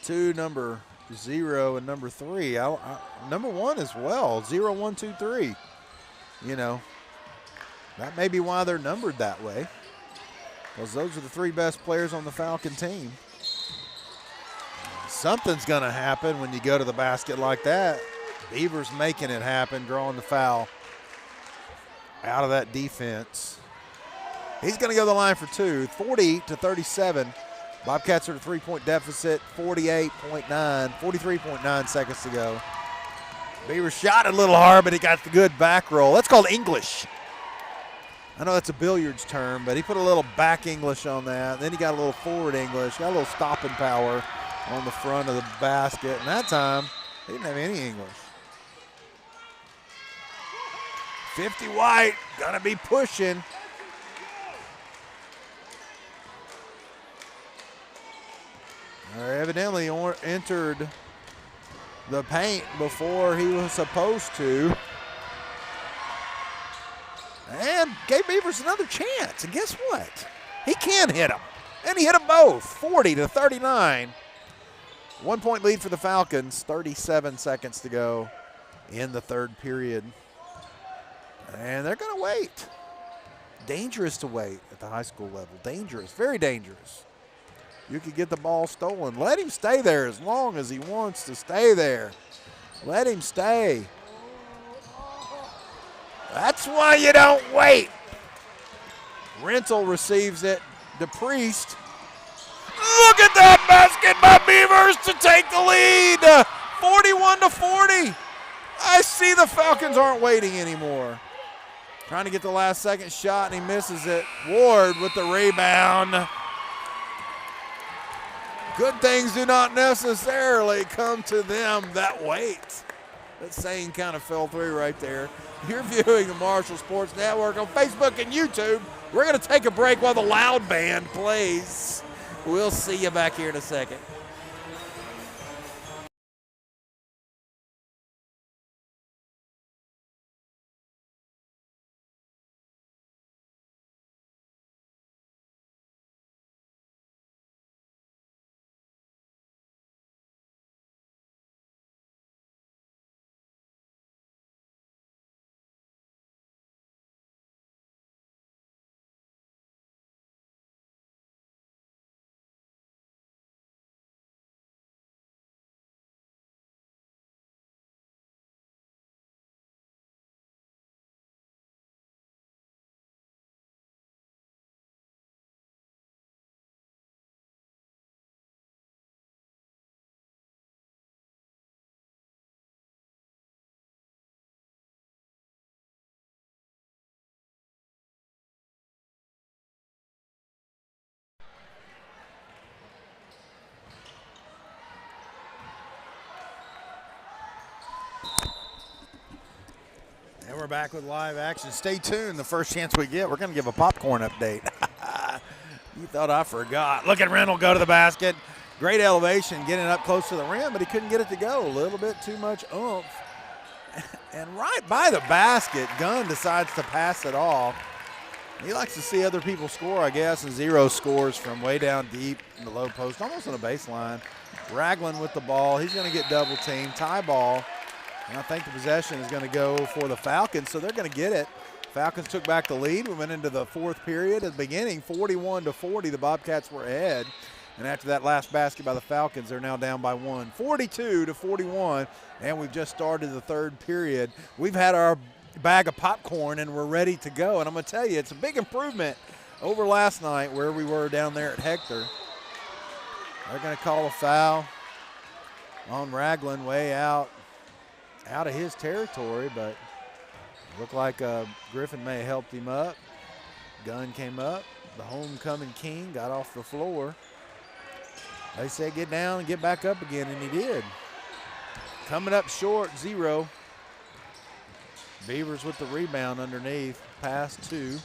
2, number 0, and number 3. Number 1 as well, 0, 1, 2, 3. You know, that may be why they're numbered that way, because those are the 3 best players on the Falcon team. Something's going to happen when you go to the basket like that. Beavers making it happen, drawing the foul out of that defense. He's going to go to the line for 2, 40-37. Bobcats are at a 3-point deficit, 43.9 seconds to go. Beavers shot a little hard, but he got the good back roll. That's called English. I know that's a billiards term, but he put a little back English on that. Then he got a little forward English, got a little stopping power on the front of the basket. And that time, he didn't have any English. 50 White, gonna be pushing. Evidently entered the paint before he was supposed to. And gave Beavers another chance. And guess what? He can hit them. And he hit them both, 40-39. 1 point lead for the Falcons, 37 seconds to go in the third period. And they're going to wait. Dangerous to wait at the high school level. Dangerous, very dangerous. You could get the ball stolen. Let him stay there as long as he wants to stay there. Let him stay. That's why you don't wait. Rentel receives it. DePriest. Look at that basket by Beavers to take the lead. 41-40. I see the Falcons aren't waiting anymore. Trying to get the last second shot, and he misses it. Ward with the rebound. Good things do not necessarily come to them that wait. That saying kind of fell through right there. You're viewing the Marshall Sports Network on Facebook and YouTube. We're going to take a break while the loud band plays. We'll see you back here in a second. And we're back with live action. Stay tuned. The first chance we get, we're going to give a popcorn update. You thought I forgot. Look at Rentel go to the basket. Great elevation, getting up close to the rim, but he couldn't get it to go. A little bit too much oomph. And right by the basket, Gunn decides to pass it off. He likes to see other people score, I guess, and 0 scores from way down deep in the low post, almost on the baseline. Ragland with the ball. He's going to get double teamed, tie ball. And I think the possession is going to go for the Falcons, so they're going to get it. Falcons took back the lead. We went into the fourth period. At the beginning, 41-40, the Bobcats were ahead. And after that last basket by the Falcons, they're now down by 1, 42-41. And we've just started the third period. We've had our bag of popcorn, and we're ready to go. And I'm going to tell you, it's a big improvement over last night where we were down there at Hector. They're going to call a foul on Ragland way out of his territory, but looked like Griffin may have helped him up. Gunn came up. The homecoming king got off the floor. They said get down and get back up again, and he did. Coming up short, 0. Beavers with the rebound underneath. Pass to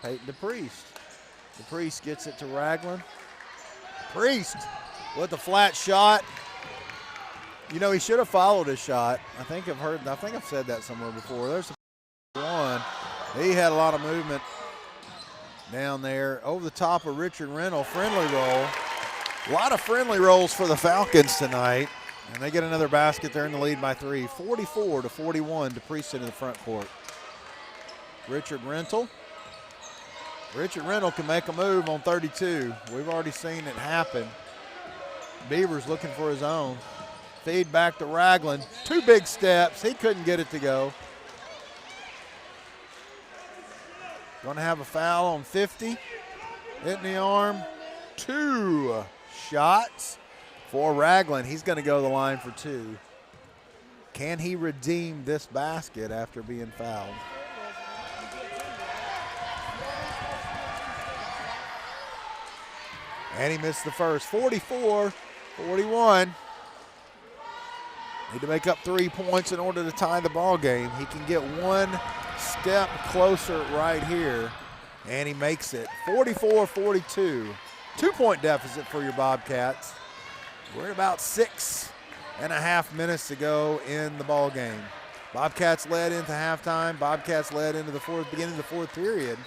Peyton DePriest. DePriest gets it to Ragland. Priest with the flat shot. You know, he should have followed his shot. I think I've said that somewhere before. There's one. He had a lot of movement down there. Over the top of Richard Rennell, friendly roll. A lot of friendly rolls for the Falcons tonight. And they get another basket. They're in the lead by 3. 44-41, DePriest into the front court. Richard Rennell. Richard Rennell can make a move on 32. We've already seen it happen. Beavers looking for his own. Feed back to Ragland. 2 big steps. He couldn't get it to go. Going to have a foul on 50. Hitting the arm. 2 shots for Ragland. He's going to go to the line for 2. Can he redeem this basket after being fouled? And he missed the first. 44-41. Need to make up 3 points in order to tie the ball game. He can get 1 step closer right here, and he makes it. 44-42. 2-point deficit for your Bobcats. We're at about 6.5 minutes to go in the ball game. Bobcats led into halftime. Bobcats led into the beginning of the fourth period.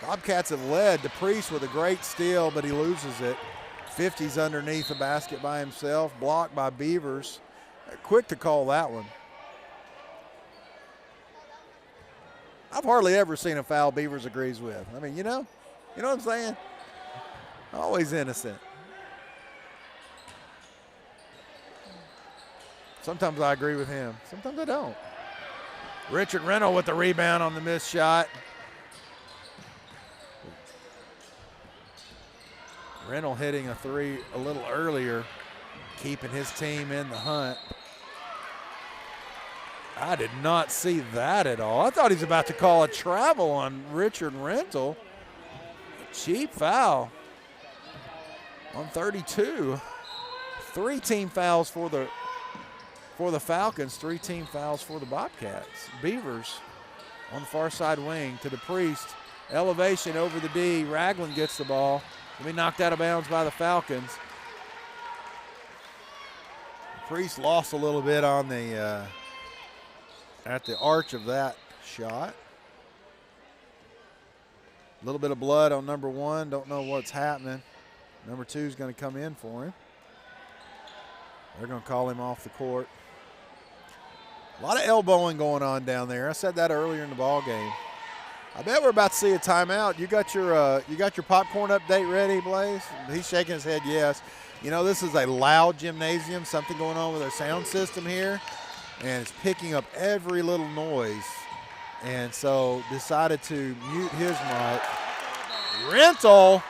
Bobcats have led. DePriest with a great steal, but he loses it. 50's underneath the basket by himself, blocked by Beavers. Quick to call that one. I've hardly ever seen a foul Beavers agrees with. I mean, you know what I'm saying? Always innocent. Sometimes I agree with him. Sometimes I don't. Richard Rennell with the rebound on the missed shot. Rennell hitting a 3 a little earlier, keeping his team in the hunt. I did not see that at all. I thought he was about to call a travel on Richard Rennell. Cheap foul on 32. 3 team fouls for the Falcons, 3 team fouls for the Bobcats. Beavers on the far side wing to DePriest. Elevation over the D. Ragland gets the ball. Will be knocked out of bounds by the Falcons. Priest lost a little bit on the at the arch of that shot. A little bit of blood on number 1. Don't know what's happening. Number 2 is going to come in for him. They're going to call him off the court. A lot of elbowing going on down there. I said that earlier in the ball game. I bet we're about to see a timeout. You got your popcorn update ready, Blaze? He's shaking his head yes. You know, this is a loud gymnasium, something going on with our sound system here, and it's picking up every little noise. And so decided to mute his mic. Rental.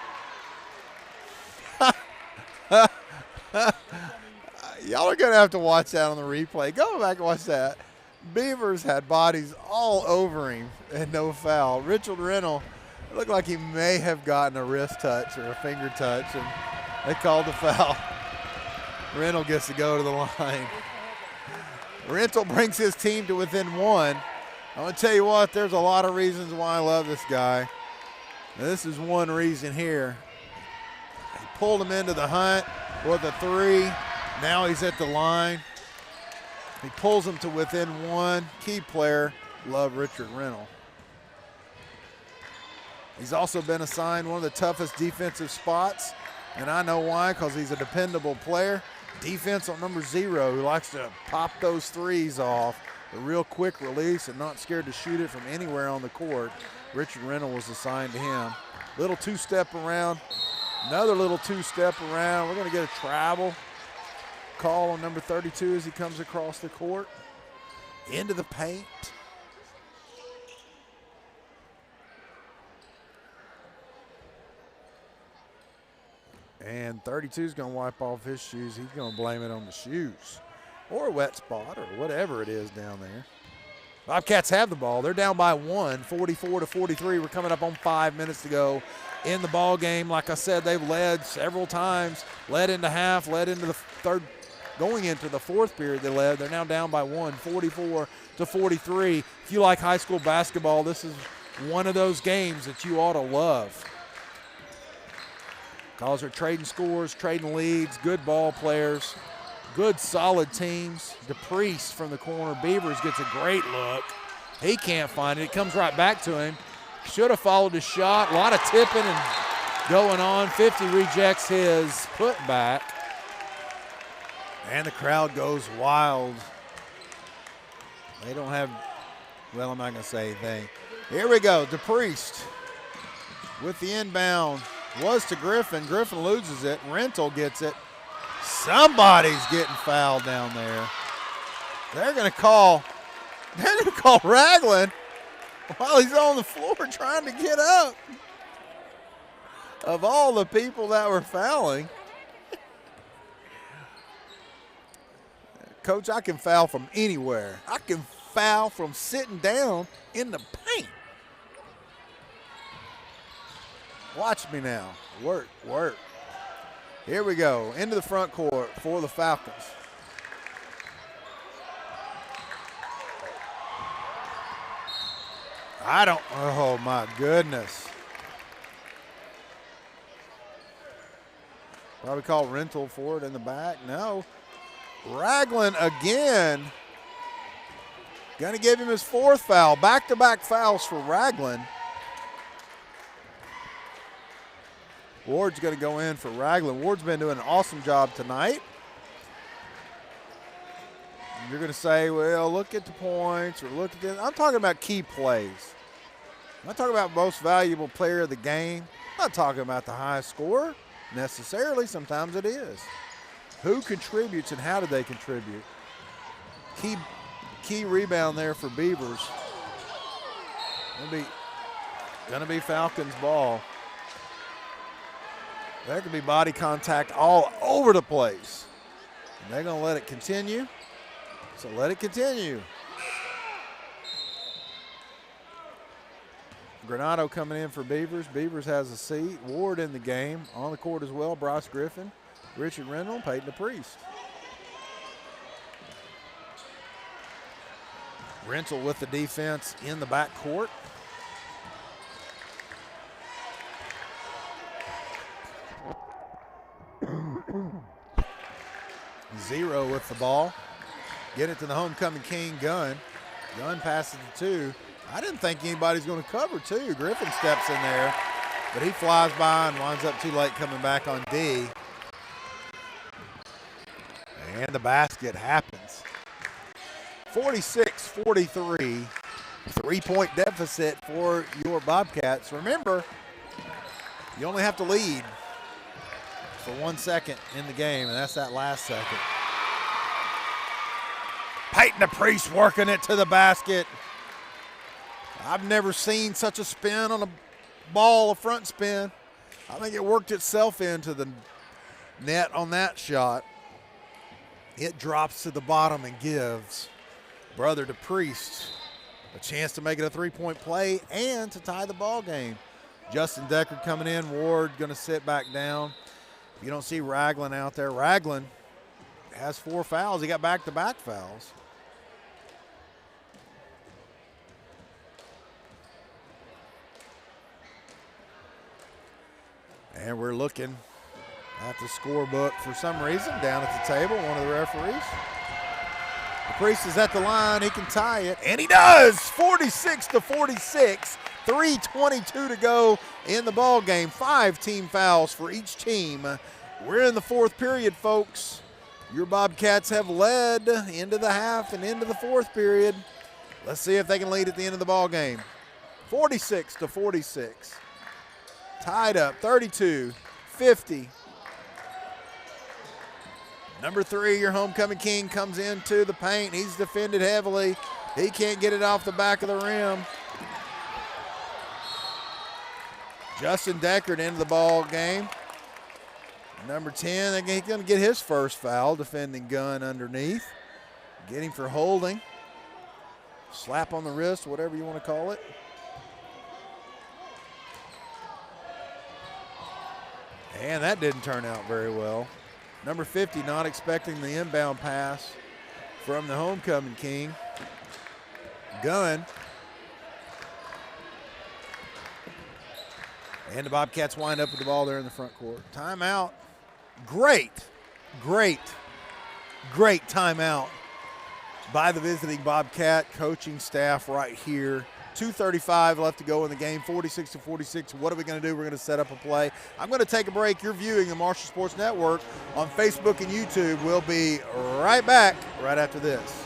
Y'all are going to have to watch that on the replay. Go back and watch that. Beavers had bodies all over him and no foul. Richard Rennell looked like he may have gotten a wrist touch or a finger touch, and they called the foul. Rennell gets to go to the line. Rennell brings his team to within 1. I'm going to tell you what, there's a lot of reasons why I love this guy. Now, this is one reason here. He pulled him into the hunt with a 3. Now he's at the line. He pulls him to within 1. Key player, love Richard Rennell. He's also been assigned one of the toughest defensive spots, and I know why, because he's a dependable player. defense on number 0 who likes to pop those threes off. A real quick release and not scared to shoot it from anywhere on the court. Richard Rental was assigned to him. Little two-step around. Another little two-step around. We're going to get a travel call on number 32 as he comes across the court. Into the paint. And 32 is going to wipe off his shoes. He's going to blame it on the shoes or a wet spot or whatever it is down there. Bobcats have the ball. They're down by 1, 44-43. We're coming up on 5 minutes to go in the ball game. Like I said, they've led several times, led into half, led into the third, going into the fourth period they led. They're now down by 1, 44-43. If you like high school basketball, this is one of those games that you ought to love. Because they're trading scores, trading leads, good ball players, good solid teams. DePriest from the corner. Beavers gets a great look. He can't find it. It comes right back to him. Should have followed his shot. A lot of tipping and going on. 50 rejects his putback. And the crowd goes wild. They don't have, well, I'm not going to say anything. Here we go. DePriest with the inbound. Was to Griffin. Griffin loses it. Rental gets it. Somebody's getting fouled down there. They're going to call Ragland while he's on the floor trying to get up. Of all the people that were fouling. Coach, I can foul from anywhere. I can foul from sitting down in the paint. Watch me now. Work, work. Here we go. Into the front court for the Falcons. Oh my goodness. Probably call Rental for it in the back. No. Ragland again. Gonna give him his 4th foul. Back-to-back fouls for Ragland. Ward's going to go in for Ragland. Ward's been doing an awesome job tonight. You're going to say, well, look at the points or look at this. I'm talking about key plays. I'm not talking about most valuable player of the game. I'm not talking about the highest scorer necessarily. Sometimes it is. Who contributes and how do they contribute? Key rebound there for Beavers. Going to be Falcons ball. There could be body contact all over the place. And they're going to let it continue. So let it continue. Granado coming in for Beavers. Beavers has a seat. Ward in the game. On the court as well, Bryce Griffin, Richard Rendell, Peyton DePriest. Rental with the defense in the backcourt. Zero with the ball. Get it to the homecoming king, Gunn. Gunn passes to 2. I didn't think anybody's going to cover 2. Griffin steps in there, but he flies by and winds up too late coming back on D. And the basket happens. 46-43. 3-point deficit for your Bobcats. Remember, you only have to lead for 1 second in the game, and that's that last second. Peyton DePriest working it to the basket. I've never seen such a spin on a ball, a front spin. I think it worked itself into the net on that shot. It drops to the bottom and gives brother DePriest a chance to make it a 3-point play and to tie the ball game. Justin Decker coming in. Ward going to sit back down. You don't see Ragland out there. Ragland has 4 fouls. He got back-to-back fouls. And we're looking at the scorebook for some reason down at the table, one of the referees. DePriest is at the line. He can tie it, and he does. 46-46. 3:22 to go in the ball game. 5 team fouls for each team. We're in the 4th period, folks. Your Bobcats have led into the half and into the fourth period. Let's see if they can lead at the end of the ball game. 46-46. Tied up, 32-50. Number 3, your homecoming king, comes into the paint. He's defended heavily. He can't get it off the back of the rim. Justin Deckard into the ball game. Number 10, he's going to get his first foul, defending Gunn underneath. Get him for holding. Slap on the wrist, whatever you want to call it. And that didn't turn out very well. Number 50 not expecting the inbound pass from the homecoming king. Gunn. And the Bobcats wind up with the ball there in the front court. Timeout. Great timeout by the visiting Bobcat coaching staff right here. 2:35 left to go in the game, 46-46. What are we going to do? We're going to set up a play. I'm going to take a break. You're viewing the Marshall Sports Network on Facebook and YouTube. We'll be right back right after this.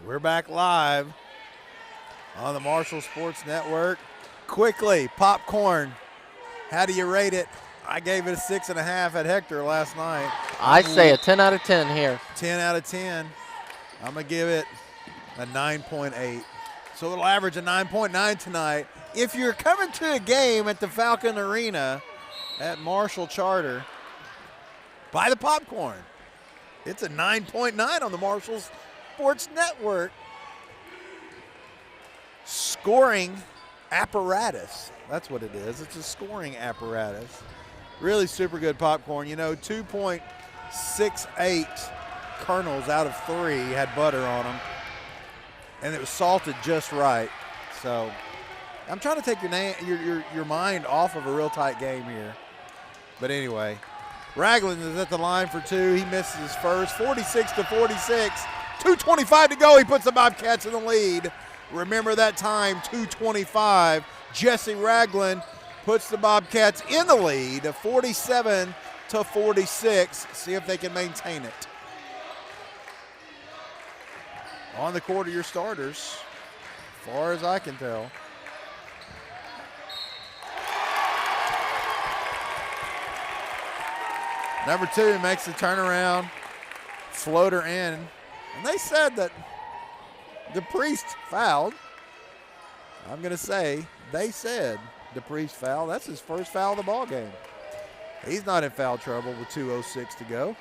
We're back live on the Marshall Sports Network. Quickly, popcorn. How do you rate it? I gave it a 6.5 at Hector last night. I'd say a 10 out of 10 here. 10 out of 10. I'm going to give it a 9.8. So it'll average a 9.9 tonight. If you're coming to a game at the Falcon Arena at Marshall Charter, buy the popcorn. It's a 9.9 on the Marshall Sports Network. Scoring apparatus. That's what it is. It's a scoring apparatus. Really super good popcorn. You know, 2.68 kernels out of 3 had butter on them. And it was salted just right. So I'm trying to take your mind off of a real tight game here. But anyway, Ragland is at the line for 2. He misses his first. 46-46. 2:25 to go. He puts the Bobcats in the lead. Remember that time, 2:25. Jesse Ragland puts the Bobcats in the lead, 47-46. See if they can maintain it. On the court are your starters, as far as I can tell. Number 2 makes the turnaround, floater in. And they said that DePriest fouled. I'm going to say they said DePriest fouled. That's his first foul of the ball game. He's not in foul trouble with 2:06 to go.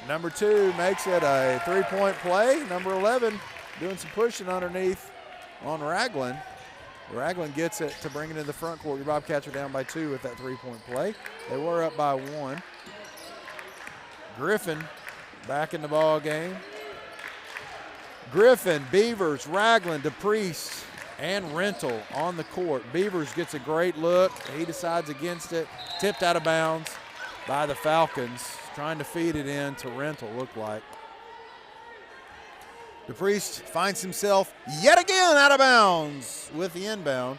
Number 2 makes it a 3-point play. Number 11 doing some pushing underneath on Ragland. Ragland gets it to bring it in the front court. Your Bobcats are down by 2 with that 3-point play. They were up by 1. Griffin back in the ball game. Griffin, Beavers, Ragland, DePriest, and Rental on the court. Beavers gets a great look. He decides against it. Tipped out of bounds by the Falcons. Trying to feed it in to Rental, looked like. DePriest finds himself yet again out of bounds with the inbound.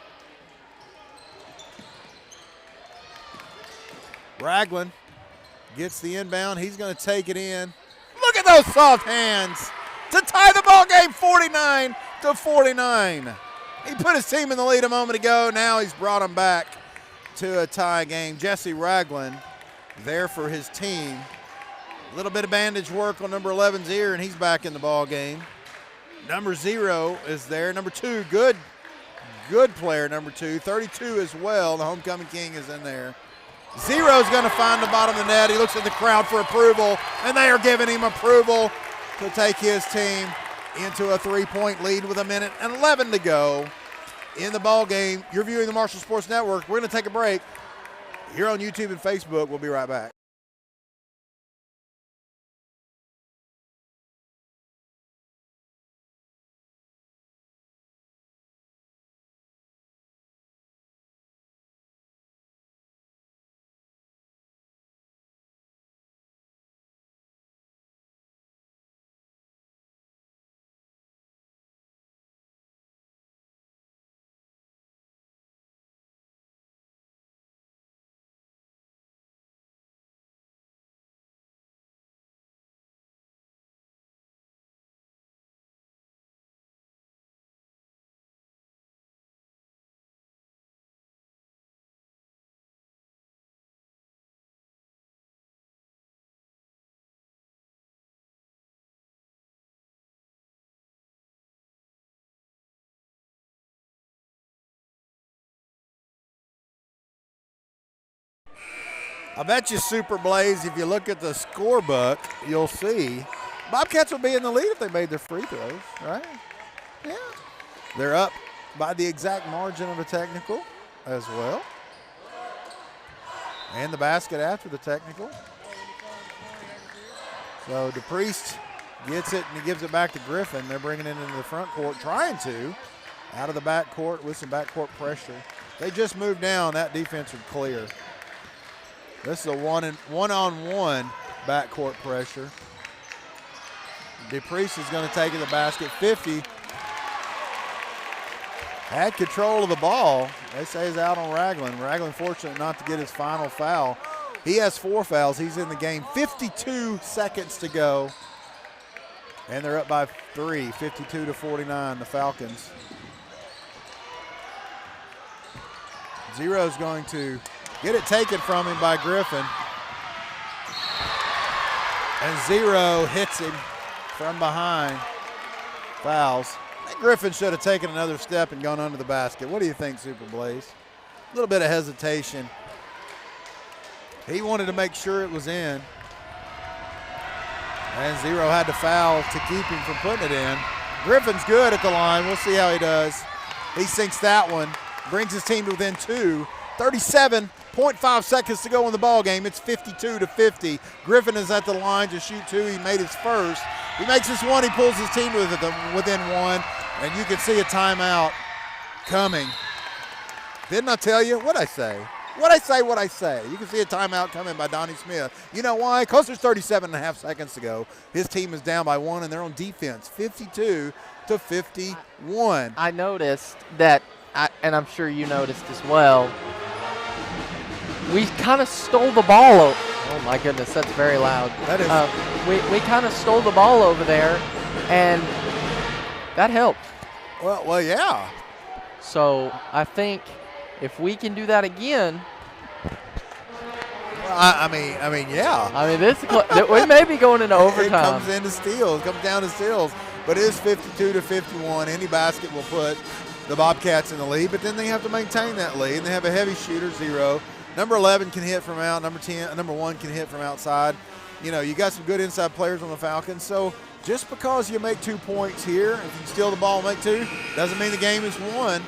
Ragland gets the inbound. He's going to take it in. Look at those soft hands to tie the ball game 49-49. He put his team in the lead a moment ago. Now he's brought them back to a tie game. Jesse Ragland there for his team. A little bit of bandage work on number 11's ear, and he's back in the ball game. Number 0 is there. Number 2, good player, number 2. 32 as well. The homecoming king is in there. Zero's going to find the bottom of the net. He looks at the crowd for approval, and they are giving him approval to take his team into a 3-point lead with 1:11 to go in the ball game. You're viewing the Marshall Sports Network. We're going to take a break here on YouTube and Facebook. We'll be right back. I bet you Super Blaze, if you look at the scorebook, you'll see Bobcats will be in the lead if they made their free throws, right? Yeah. They're up by the exact margin of a technical as well. And the basket after the technical. So DePriest gets it and he gives it back to Griffin. They're bringing it into the front court, trying to, out of the back court with some backcourt pressure. They just moved down. That defense would clear. This is a one-on-one backcourt pressure. DePriest is going to take it to the basket. 50. Had control of the ball. They say he's out on Ragland. Ragland fortunate not to get his final foul. He has 4 fouls. He's in the game. 52 seconds to go. And they're up by 3, 52-49, the Falcons. Zero's going to get it taken from him by Griffin. And Zero hits him from behind. Fouls. I think Griffin should have taken another step and gone under the basket. What do you think, Super Blaze? A little bit of hesitation. He wanted to make sure it was in. And Zero had to foul to keep him from putting it in. Griffin's good at the line. We'll see how he does. He sinks that one. Brings his team to within 2. 37.5 seconds to go in the ball game. It's 52-50. Griffin is at the line to shoot 2. He made his first. He makes his one. He pulls his team to within 1. And you can see a timeout coming. Didn't I tell you? What'd I say? What I say. You can see a timeout coming by Donnie Smith. You know why? Because there's 37.5 seconds to go. His team is down by 1 and they're on defense. 52-51. I noticed that, and I'm sure you noticed as well, we kind of stole the ball. Oh my goodness, that's very loud. That is. We kind of stole the ball over there, and that helped. Well, yeah. So I think if we can do that again. Well, I mean, yeah. I mean, we may be going into overtime. It comes down to steals. But it is 52-51. Any basket will put the Bobcats in the lead, but then they have to maintain that lead. And they have a heavy shooter, Zero. Number 11 can hit from out. Number 1 can hit from outside. You know, you got some good inside players on the Falcons. So just because you make 2 points here, if you steal the ball and make 2, doesn't mean the game is won.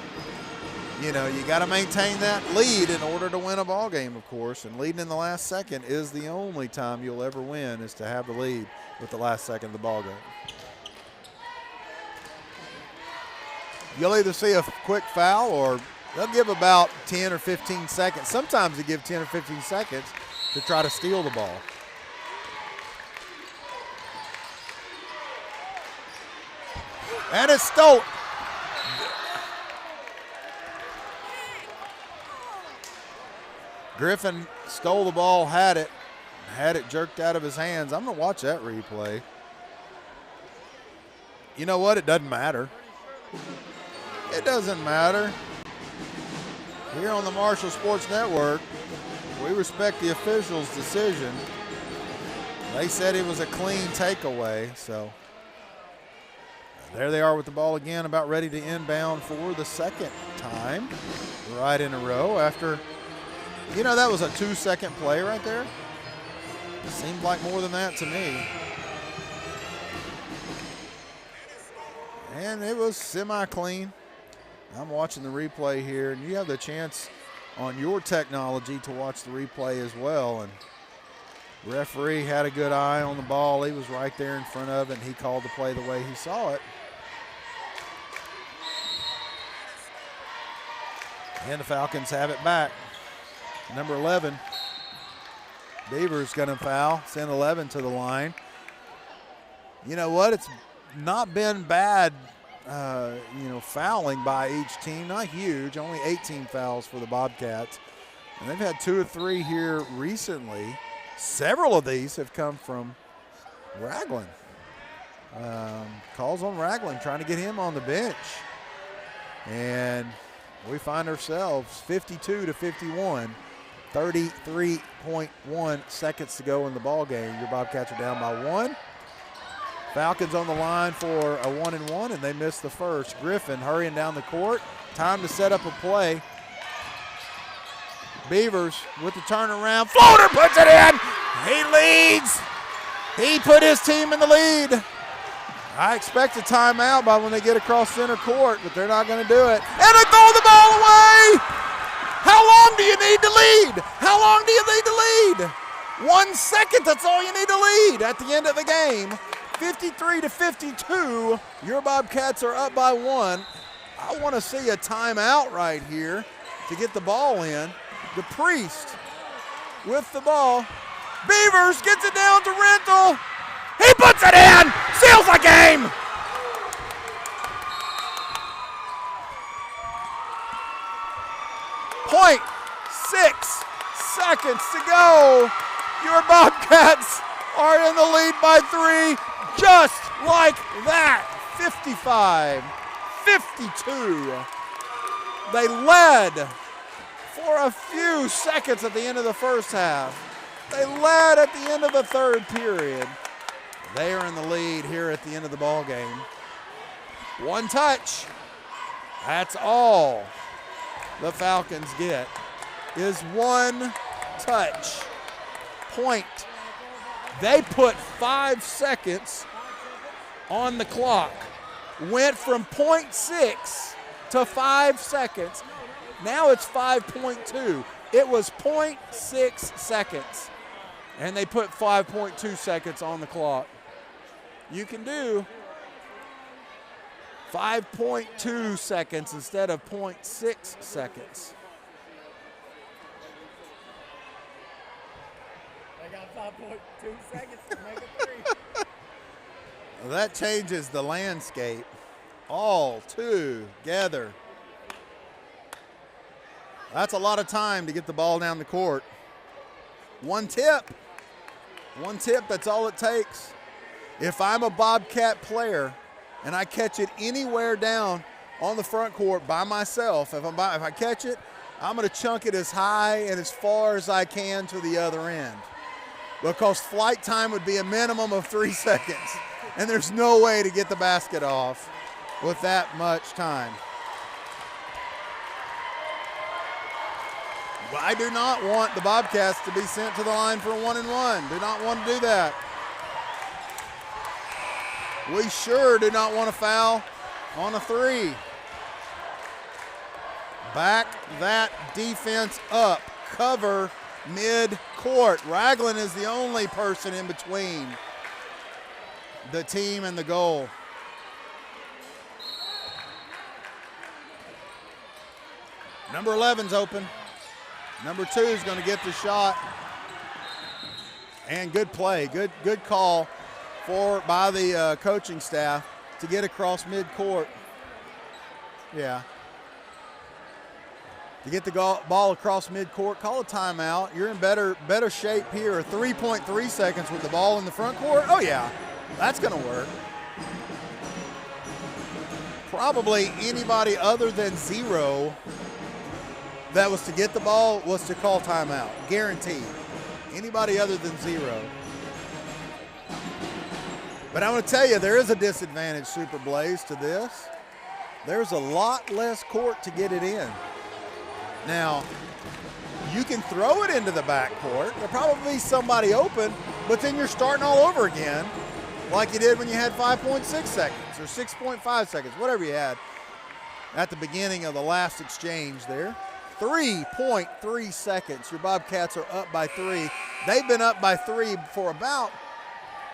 You know, you got to maintain that lead in order to win a ball game, of course. And leading in the last second is the only time you'll ever win, is to have the lead with the last second of the ball game. You'll either see a quick foul or they'll give about 10 or 15 seconds. Sometimes they give 10 or 15 seconds to try to steal the ball. And it's stolen. Griffin stole the ball, had it jerked out of his hands. I'm going to watch that replay. You know what? It doesn't matter. It doesn't matter. Here on the Marshall Sports Network, we respect the officials' decision. They said it was a clean takeaway, so there they are with the ball again, about ready to inbound for the second time right in a row after You know, that was a 2-second play right there. Seemed like more than that to me. And it was semi-clean. I'm watching the replay here, and you have the chance on your technology to watch the replay as well. And referee had a good eye on the ball. He was right there in front of it, and he called the play the way he saw it. And the Falcons have it back. Number 11, Beaver's going to foul, send 11 to the line. You know what? It's not been bad, fouling by each team. Not huge, only 18 fouls for the Bobcats. And they've had 2 or 3 here recently. Several of these have come from Ragland. Calls on Ragland, trying to get him on the bench. And we find ourselves 52-51. 33.1 seconds to go in the ball game. Your Bobcats are down by 1. Falcons on the line for a 1-and-1, and they missed the first. Griffin hurrying down the court. Time to set up a play. Beavers with the turnaround. Floater puts it in. He leads. He put his team in the lead. I expect a timeout by when they get across center court, but they're not going to do it. And they throw the ball away. How long do you need to lead? How long do you need to lead? 1 second, that's all you need to lead at the end of the game. 53-52, your Bobcats are up by 1. I want to see a timeout right here to get the ball in. The Priest with the ball. Beavers gets it down to Rental. He puts it in, seals the game. .6 seconds to go. Your Bobcats are in the lead by 3, just like that. 55-52. They led for a few seconds at the end of the first half. They led at the end of the third period. They are in the lead here at the end of the ball game. 1 touch. That's all the Falcons get is 1 touch. Point. They put 5 seconds on the clock. Went from 0.6 to 5 seconds. Now it's 5.2. It was 0.6 seconds. And they put 5.2 seconds on the clock. You can do 5.2 seconds instead of 0.6 seconds. They got 5.2 seconds to make a 3. Well, that changes the landscape all together. That's a lot of time to get the ball down the court. One tip, that's all it takes. If I'm a Bobcat player and I catch it anywhere down on the front court by myself, if I catch it, I'm going to chunk it as high and as far as I can to the other end, because flight time would be a minimum of 3 seconds, and there's no way to get the basket off with that much time. I do not want the Bobcats to be sent to the line for a 1-and-1. Do not want to do that. We sure do not want to foul on a 3. Back that defense up. Cover mid-court. Ragland is the only person in between the team and the goal. Number 11's open. Number 2 is going to get the shot. And good play, good call by the coaching staff to get across midcourt. Yeah. To get the ball across midcourt, call a timeout. You're in better shape here. 3.3 seconds with the ball in the front court. Oh yeah, that's going to work. Probably anybody other than Zero that was to get the ball was to call timeout, guaranteed. Anybody other than Zero. But I'm going to tell you, there is a disadvantage, Super Blaze, to this. There's a lot less court to get it in. Now, you can throw it into the backcourt. There'll probably be somebody open, but then you're starting all over again like you did when you had 5.6 seconds or 6.5 seconds, whatever you had at the beginning of the last exchange there. 3.3 seconds. Your Bobcats are up by 3. They've been up by 3 for about,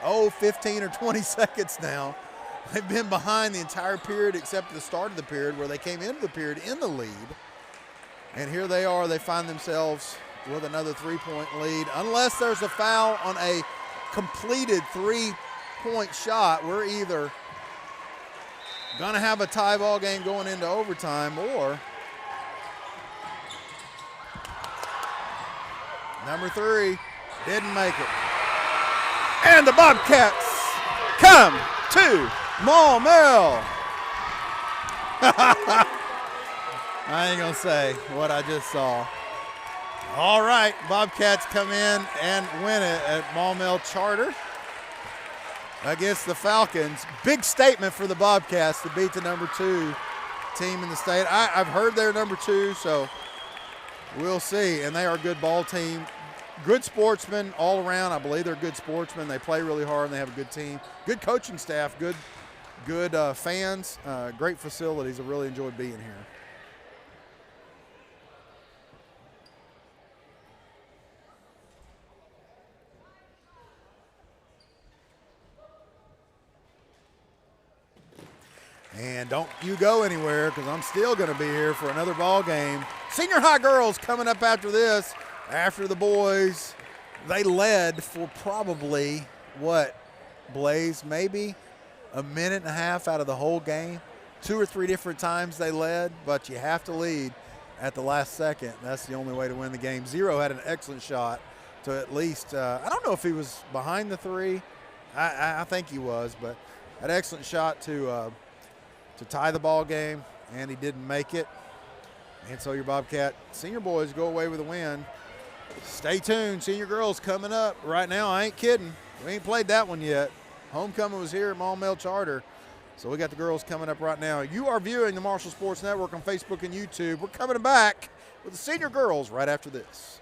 15 or 20 seconds now. They've been behind the entire period except the start of the period where they came into the period in the lead. And here they are. They find themselves with another 3-point lead. Unless there's a foul on a completed 3-point shot, we're either going to have a tie ball game going into overtime or number 3 didn't make it. And the Bobcats come to Maumelle. I ain't going to say what I just saw. All right, Bobcats come in and win it at Maumelle Charter against the Falcons. Big statement for the Bobcats to beat the number 2 team in the state. I've heard they're number 2, so we'll see. And they are a good ball team. Good sportsmen all around. I believe they're good sportsmen. They play really hard, and they have a good team. Good coaching staff, good fans, great facilities. I really enjoyed being here. And don't you go anywhere because I'm still going to be here for another ball game. Senior high girls coming up after this. After the boys, they led for probably, Blaze, maybe a minute and a half out of the whole game. 2 or 3 different times they led, but you have to lead at the last second. That's the only way to win the game. Zero had an excellent shot to at least, I don't know if he was behind the 3. I think he was, but an excellent shot to tie the ball game, and he didn't make it. And so your Bobcat senior boys go away with a win. Stay tuned. Senior girls coming up right now. I ain't kidding. We ain't played that one yet. Homecoming was here at Maumelle Charter. So we got the girls coming up right now. You are viewing the Marshall Sports Network on Facebook and YouTube. We're coming back with the senior girls right after this.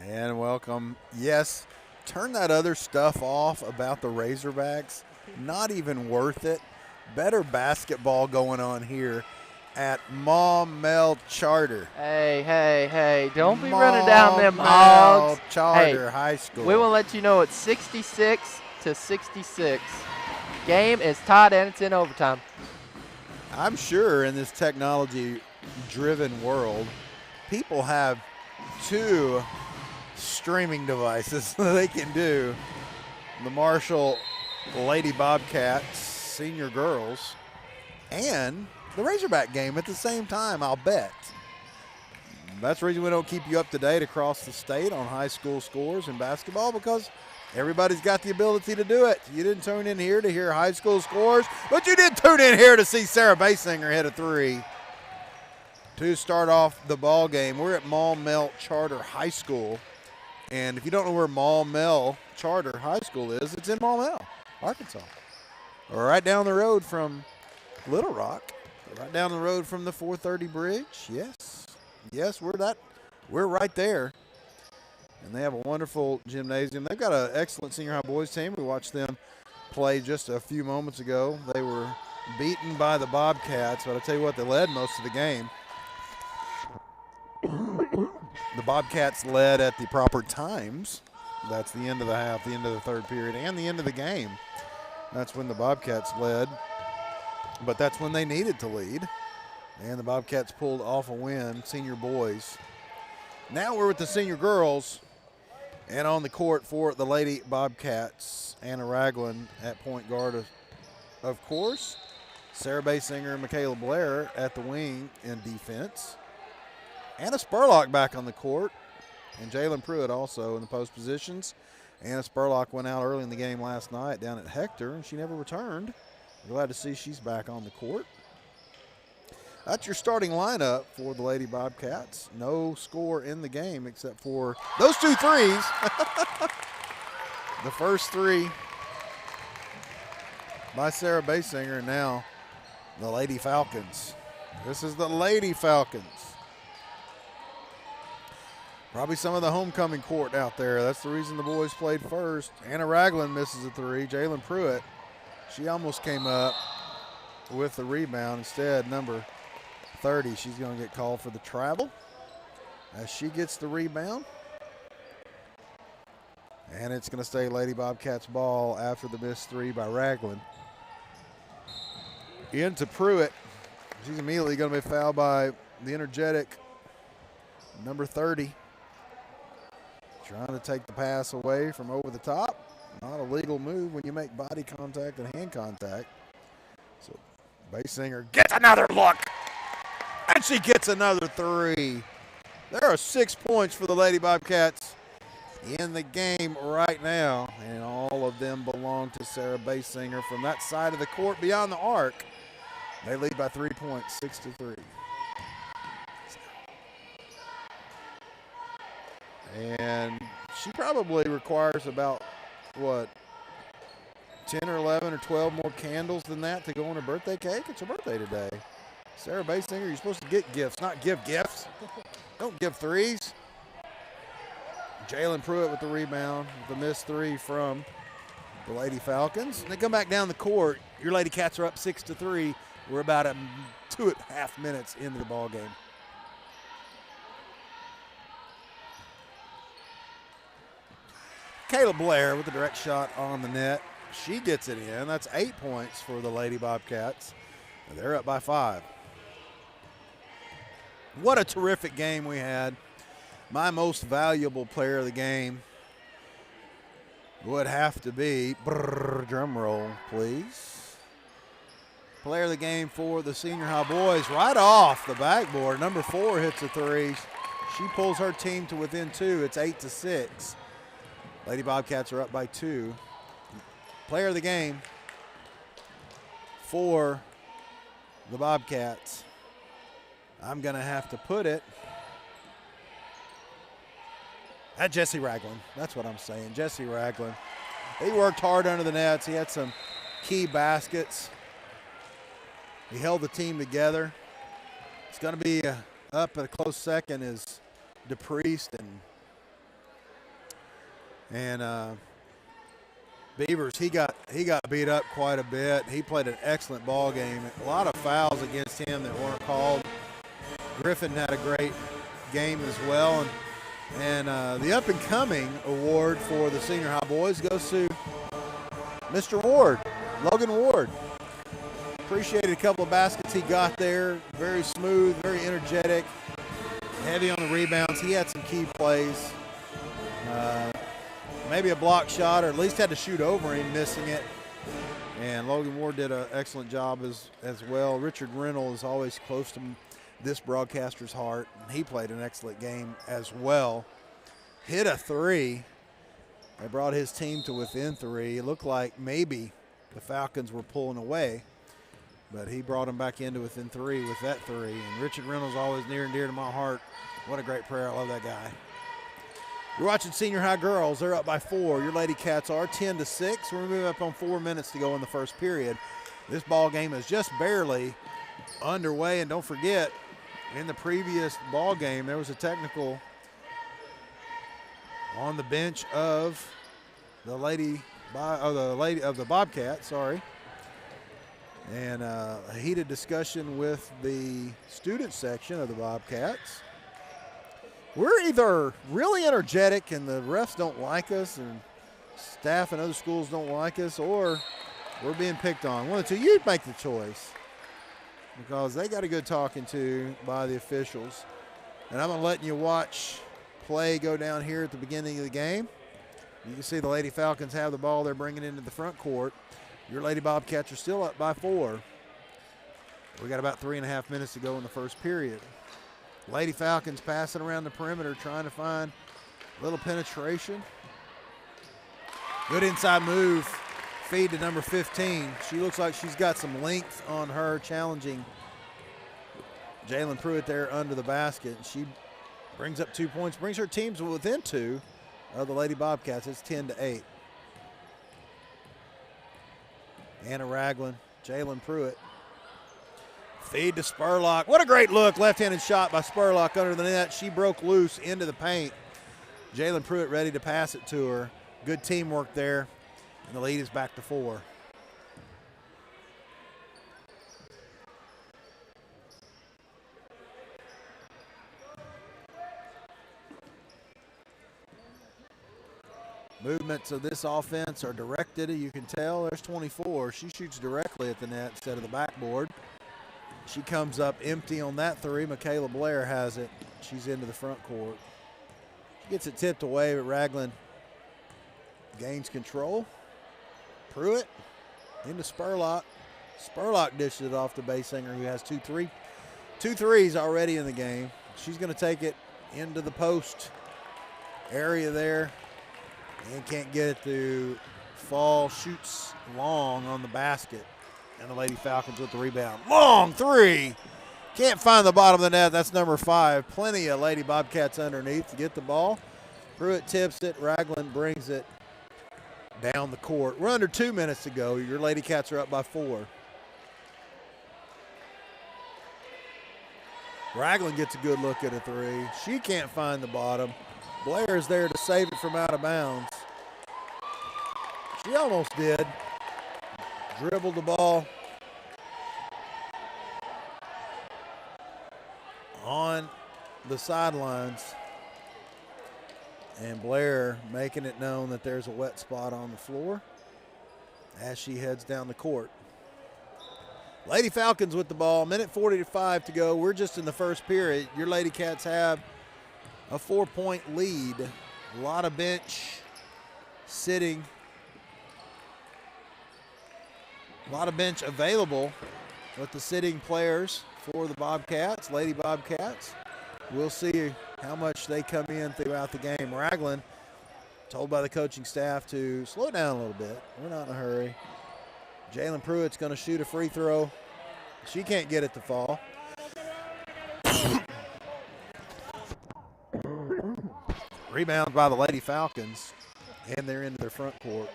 And welcome. Yes, turn that other stuff off about the Razorbacks. Not even worth it. Better basketball going on here at Mhs Charter. Hey, don't be running down them Mhs hogs. Charter High School. We will let you know it's 66-66. Game is tied and it's in overtime. I'm sure in this technology-driven world, people have 2 streaming devices that they can do. The Marshall Lady Bobcats senior girls and the Razorback game at the same time, I'll bet. That's the reason we don't keep you up to date across the state on high school scores in basketball, because everybody's got the ability to do it. You didn't tune in here to hear high school scores, but you did tune in here to see Sarah Basinger hit a 3 to start off the ball game. We're at Mhs Charter High School, and if you don't know where Mhs Charter High School is, it's in Mhs, Arkansas, right down the road from Little Rock, right down the road from the 430 bridge. Yes, we're right there. And they have a wonderful gymnasium. They've got an excellent senior high boys team. We watched them play just a few moments ago. They were beaten by the Bobcats, but I tell you what, they led most of the game. The Bobcats led at the proper times. That's the end of the half, the end of the third period, and the end of the game. That's when the Bobcats led, but that's when they needed to lead. And the Bobcats pulled off a win, senior boys. Now we're with the senior girls, and on the court for the Lady Bobcats, Anna Ragland at point guard, of course. Sarah Basinger and Michaela Blair at the wing in defense. Anna Spurlock back on the court, and Jalen Pruitt also in the post positions. Anna Spurlock went out early in the game last night down at Hector, and she never returned. We're glad to see she's back on the court. That's your starting lineup for the Lady Bobcats. No score in the game except for those 2 threes. The first 3 by Sarah Basinger, and now the Lady Falcons. This is the Lady Falcons. Probably some of the homecoming court out there. That's the reason the boys played first. Anna Ragland misses a 3. Jalen Pruitt, she almost came up with the rebound. Instead, number 30, she's going to get called for the travel as she gets the rebound. And it's going to stay Lady Bobcats ball after the missed 3 by Ragland. Into Pruitt. She's immediately going to be fouled by the energetic number 30. Trying to take the pass away from over the top. Not a legal move when you make body contact and hand contact. So Basinger gets another look. And she gets another 3. There are 6 points for the Lady Bobcats in the game right now. And all of them belong to Sarah Basinger from that side of the court beyond the arc. They lead by 3 points, 6-3. And she probably requires about, 10 or 11 or 12 more candles than that to go on her birthday cake? It's her birthday today. Sarah Basinger, you're supposed to get gifts, not give gifts. Don't give 3s. Jalen Pruitt with the rebound, the missed 3 from the Lady Falcons. And they come back down the court. Your Lady Cats are up 6-3. We're about 2.5 minutes into the ball game. Kayla Blair with the direct shot on the net. She gets it in. That's 8 points for the Lady Bobcats. They're up by 5. What a terrific game we had. My most valuable player of the game would have to be, drum roll, please. Player of the game for the senior high boys, right off the backboard. Number 4 hits a 3. She pulls her team to within 2. It's 8-6. Lady Bobcats are up by 2. Player of the game for the Bobcats, I'm going to have to put it at Jesse Ragland. That's what I'm saying, Jesse Ragland. He worked hard under the nets. He had some key baskets. He held the team together. It's going to be up at a close second is DePriest and And Beavers, he got beat up quite a bit. He played an excellent ball game. A lot of fouls against him that weren't called. Griffin had a great game as well. And the up-and-coming award for the senior high boys goes to Mr. Ward, Logan Ward. Appreciated a couple of baskets he got there. Very smooth, very energetic, heavy on the rebounds. He had some key plays. Maybe a block shot, or at least had to shoot over him, missing it. And Logan Ward did an excellent job as well. Richard Reynolds is always close to this broadcaster's heart, and he played an excellent game as well. Hit a three. They brought his team to within three. It looked like maybe the Falcons were pulling away, but he brought them back into within three with that three. And Richard Reynolds always near and dear to my heart. What a great player. I love that guy. You're watching senior high girls. They're up by 4. Your Lady Cats are 10-6. We're moving up on 4 minutes to go in the first period. This ball game is just barely underway. And don't forget, in the previous ball game, there was a technical on the bench of the Bobcats. Sorry. And a heated discussion with the student section of the Bobcats. We're either really energetic and the refs don't like us, and staff in other schools don't like us, or we're being picked on. One of the two. You make the choice, because they got a good talking to by the officials. And I'm going to let you watch play go down here at the beginning of the game. You can see the Lady Falcons have the ball. They're bringing it into the front court. Your Lady Bobcats are still up by 4. We got about 3.5 minutes to go in the first period. Lady Falcons passing around the perimeter, trying to find a little penetration. Good inside move. Feed to number 15. She looks like she's got some length on her, challenging Jalen Pruitt there under the basket. She brings up 2 points, brings her teams within 2 of the Lady Bobcats. It's 10-8. Anna Ragland, Jalen Pruitt. Feed to Spurlock. What a great look. Left-handed shot by Spurlock under the net. She broke loose into the paint. Jalen Pruitt ready to pass it to her. Good teamwork there. And the lead is back to 4. Movements of this offense are directed. You can tell there's 24. She shoots directly at the net instead of the backboard. She comes up empty on that three. Michaela Blair has it. She's into the front court. She gets it tipped away, but Ragland gains control. Pruitt into Spurlock. Spurlock dishes it off to Basinger, who has 2 threes already in the game. She's going to take it into the post area there and can't get it to fall. Shoots long on the basket. And the Lady Falcons with the rebound. Long three. Can't find the bottom of the net. That's number 5. Plenty of Lady Bobcats underneath to get the ball. Pruitt tips it. Ragland brings it down the court. We're under 2 minutes to go. Your Lady Cats are up by 4. Ragland gets a good look at a three. She can't find the bottom. Blair is there to save it from out of bounds. She almost did. Dribbled the ball on the sidelines. And Blair making it known that there's a wet spot on the floor as she heads down the court. Lady Falcons with the ball. 1:45 to go. We're just in the first period. Your Lady Cats have a 4-point lead. A lot of bench sitting. A lot of bench available with the sitting players for the Bobcats, Lady Bobcats. We'll see how much they come in throughout the game. Ragland told by the coaching staff to slow down a little bit. We're not in a hurry. Jalen Pruitt's going to shoot a free throw. She can't get it to fall. Rebound by the Lady Falcons, and they're into their front court.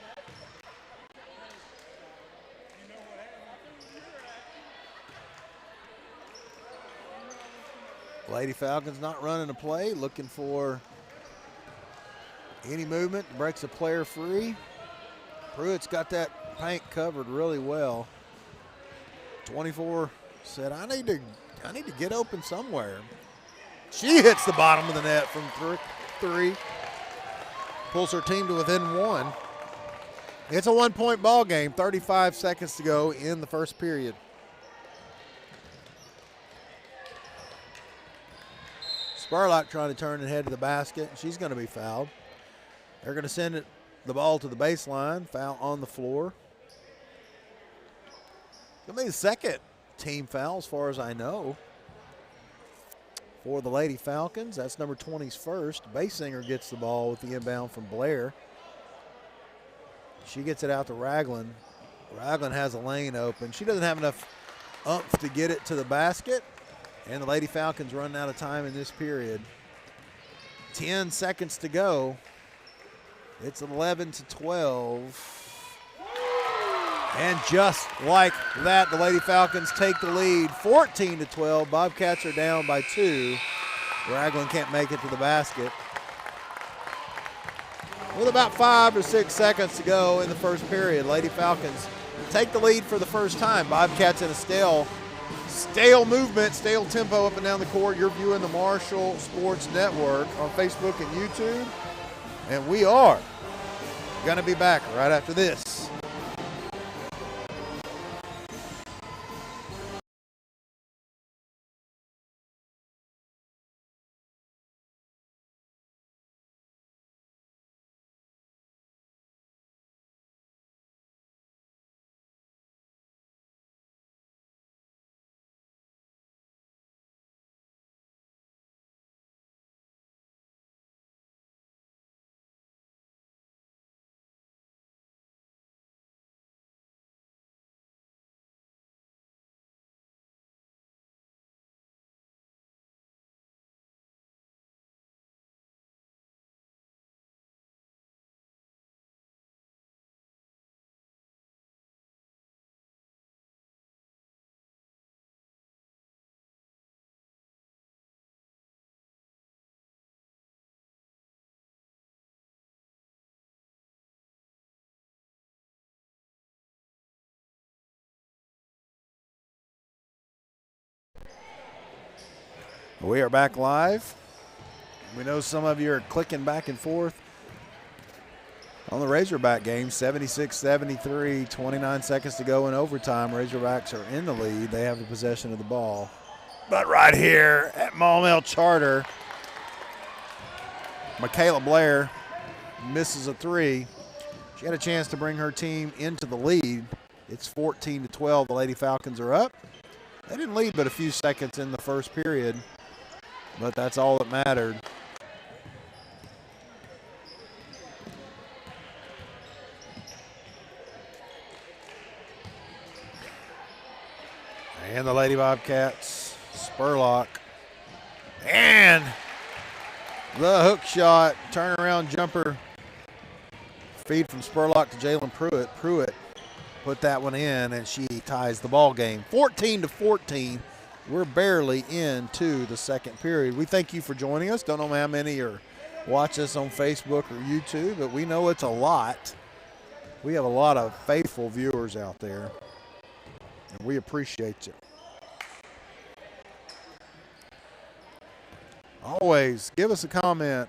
Lady Falcons not running a play, looking for Any movement breaks a player free. Pruitt's got that paint covered really well. 24 said, I need to get open somewhere. She hits the bottom of the net from three. Pulls her team to within one. It's a 1-point ball game, 35 seconds to go in the first period. Spurlock trying to turn and head to the basket. She's going to be fouled. They're going to send the ball to the baseline. Foul on the floor. It's going to be the second team foul as far as I know for the Lady Falcons. That's number 20's first. Basinger gets the ball with the inbound from Blair. She gets it out to Ragland. Ragland has a lane open. She doesn't have enough oomph to get it to the basket. And the Lady Falcons run out of time in this period. 10 seconds to go. It's 11-12. And just like that, the Lady Falcons take the lead, 14-12. Bobcats are down by 2. Ragland can't make it to the basket. With about 5 or 6 seconds to go in the first period, Lady Falcons take the lead for the first time. Bobcats in a stale movement, stale tempo up and down the court. You're viewing the Marshall Sports Network on Facebook and YouTube. And we are going to be back right after this. We are back live. We know some of you are clicking back and forth on the Razorback game. 76-73, 29 seconds to go in overtime. Razorbacks are in the lead. They have the possession of the ball. But right here at Maumelle Charter, Michaela Blair misses a 3. She had a chance to bring her team into the lead. It's 14-12. The Lady Falcons are up. They didn't lead but a few seconds in the first period, but that's all that mattered. And the Lady Bobcats, Spurlock, and the hook shot, turnaround jumper, feed from Spurlock to Jalen Pruitt. Pruitt put that one in, and she ties the ball game. 14-14. We're barely into the second period. We thank you for joining us. Don't know how many are watching us on Facebook or YouTube, but we know it's a lot. We have a lot of faithful viewers out there, and we appreciate you. Always give us a comment.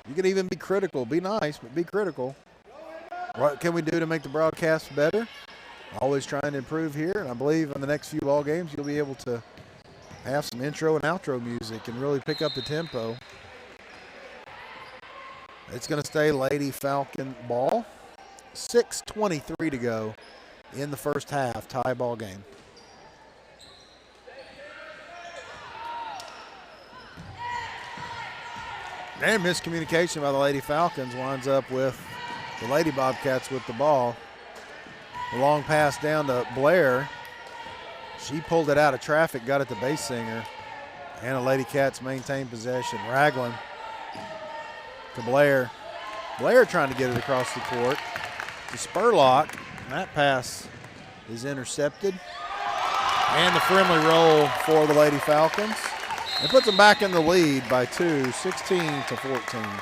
You can even be critical. Be nice, but be critical. What can we do to make the broadcast better? Always trying to improve here, and I believe in the next few ball games you'll be able to have some intro and outro music and really pick up the tempo. It's going to stay Lady Falcon ball. 6:23 to go in the first half, tie ball game. And miscommunication by the Lady Falcons winds up with the Lady Bobcats with the ball. The long pass down to Blair. She pulled it out of traffic, got it to Basinger, and the Lady Cats maintain possession. Ragland to Blair. Blair trying to get it across the court to Spurlock. That pass is intercepted. And the friendly roll for the Lady Falcons. It puts them back in the lead by 2, 16-14.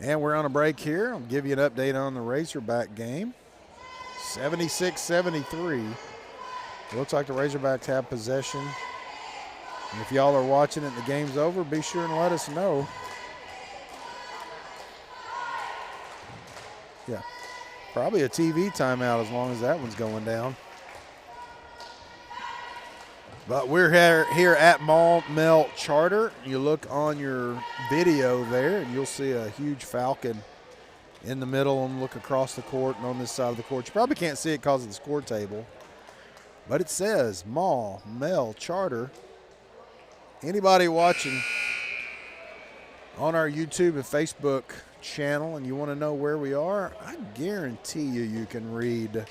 And we're on a break here. I'll give you an update on the Razorback game. 76-73. It looks like the Razorbacks have possession. And if y'all are watching it and the game's over, be sure and let us know. Yeah, probably a TV timeout as long as that one's going down. But we're here at Mall Charter. You look on your video there, and you'll see a huge falcon in the middle and look across the court and on this side of the court. You probably can't see it because of the score table. But it says Mall Charter. Anybody watching on our YouTube and Facebook channel and you want to know where we are, I guarantee you can read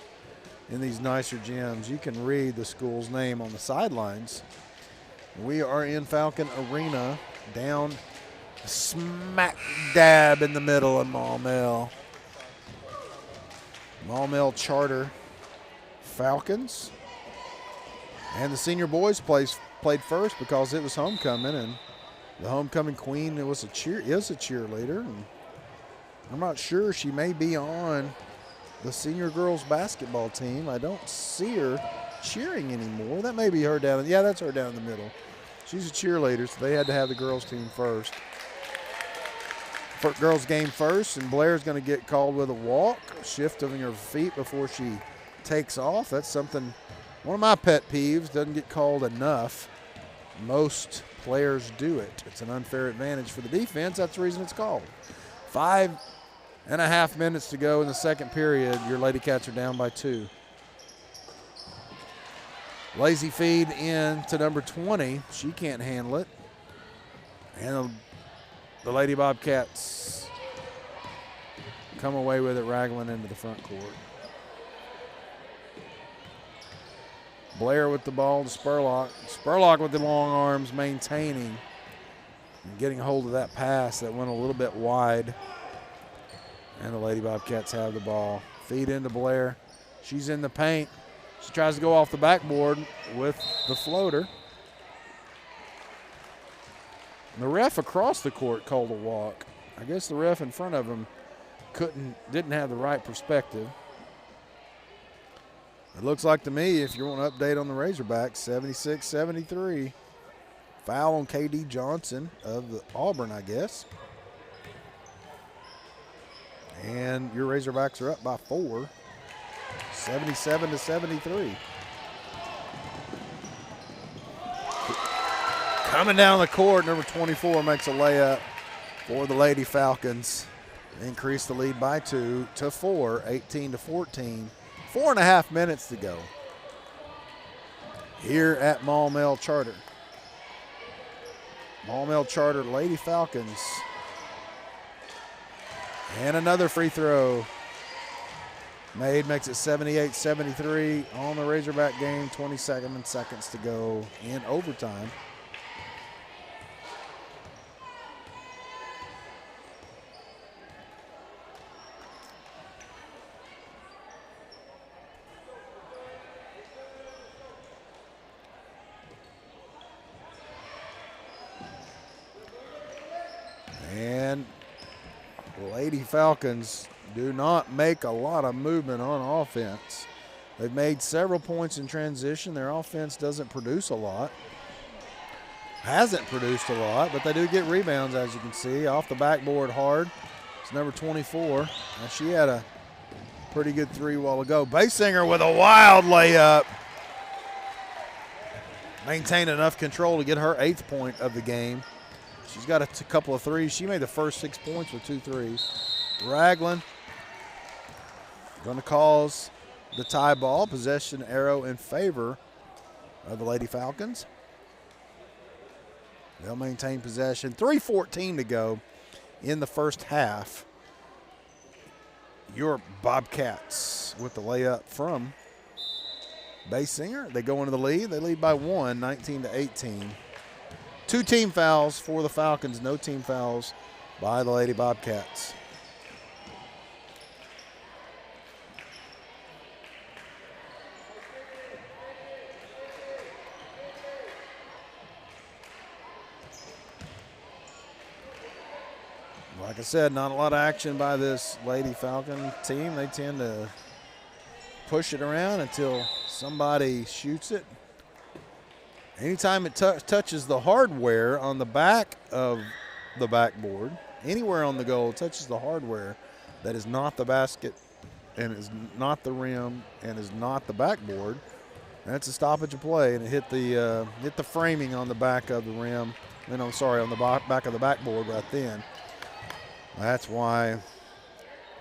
in these nicer gyms. You can read the school's name on the sidelines. We are in Falcon Arena, down smack dab in the middle of Maumelle. Maumelle Charter Falcons. And the senior boys played first because it was homecoming, and the homecoming queen is a cheerleader. And I'm not sure, she may be on the senior girls basketball team. I don't see her cheering anymore. That may be her down. Yeah, that's her down in the middle. She's a cheerleader, so they had to have the girls team first. Girls game first, and Blair's going to get called with a walk, shifting her feet before she takes off. That's something, one of my pet peeves, doesn't get called enough. Most players do it. It's an unfair advantage for the defense. That's the reason it's called. 5.5 minutes to go in the second period. Your Lady Cats are down by 2. Lazy feed in to number 20. She can't handle it. And the Lady Bobcats come away with it, raggling into the front court. Blair with the ball to Spurlock. Spurlock with the long arms, maintaining and getting a hold of that pass that went a little bit wide. And the Lady Bobcats have the ball. Feed into Blair. She's in the paint. She tries to go off the backboard with the floater. And the ref across the court called a walk. I guess the ref in front of him didn't have the right perspective. It looks like to me, if you want an update on the Razorbacks, 76-73. Foul on KD Johnson of the Auburn, I guess. And your Razorbacks are up by 4, 77-73. Coming down the court, number 24 makes a layup for the Lady Falcons. Increase the lead by 2 to 4, 18-14. 4.5 minutes to go here at Maumelle Charter. Maumelle Charter Lady Falcons. And another free throw made, makes it 78-73 on the Razorback game. 27 seconds to go in overtime. And Lady Falcons do not make a lot of movement on offense. They've made several points in transition. Their offense doesn't produce a lot. Hasn't produced a lot, but they do get rebounds, as you can see. Off the backboard hard. It's number 24. Now she had a pretty good 3 a while ago. Basinger with a wild layup. Maintained enough control to get her 8th point of the game. She's got a couple of threes. She made the first 6 points with 2 threes. Ragland going to cause the tie ball. Possession arrow in favor of the Lady Falcons. They'll maintain possession. 3:14 to go in the first half. Your Bobcats with the layup from Basinger. They go into the lead. They lead by 1, 19-18. 2 team fouls for the Falcons, no team fouls by the Lady Bobcats. Like I said, not a lot of action by this Lady Falcon team. They tend to push it around until somebody shoots it. Anytime it touches the hardware on the back of the backboard, anywhere on the goal touches the hardware that is not the basket and is not the rim and is not the backboard, that's a stoppage of play, and it hit the framing on the back of the rim. And I'm sorry, on the back of the backboard right then. That's why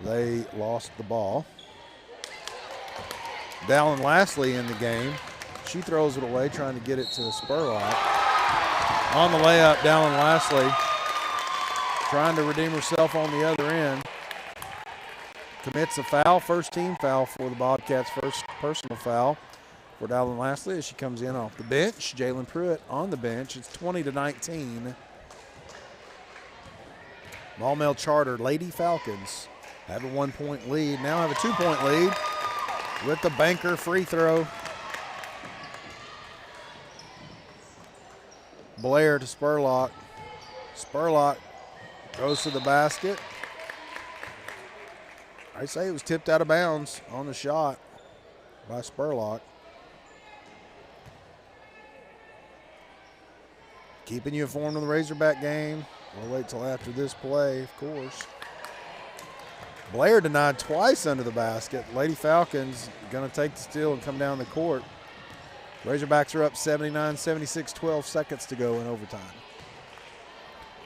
they lost the ball. Dallin Lastly in the game. She throws it away, trying to get it to Spurlock. On the layup, Dallin Lastly trying to redeem herself on the other end. Commits a foul, first team foul for the Bobcats, first personal foul for Dallin Lastly as she comes in off the bench. Jalen Pruitt on the bench. It's 20-19. Maumelle Charter, Lady Falcons have a 1-point lead. Now have a 2-point lead with the banker free throw. Blair to Spurlock. Spurlock goes to the basket. I say it was tipped out of bounds on the shot by Spurlock. Keeping you informed of the Razorback game. We'll wait till after this play, of course. Blair denied twice under the basket. Lady Falcons going to take the steal and come down the court. Razorbacks are up 79-76, 12 seconds to go in overtime.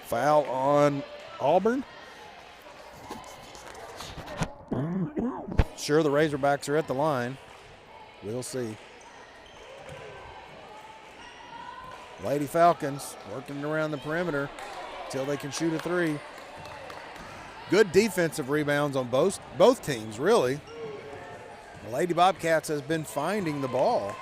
Foul on Auburn. Sure, the Razorbacks are at the line. We'll see. Lady Falcons working around the perimeter until they can shoot a three. Good defensive rebounds on both teams, really. The Lady Bobcats has been finding the ball.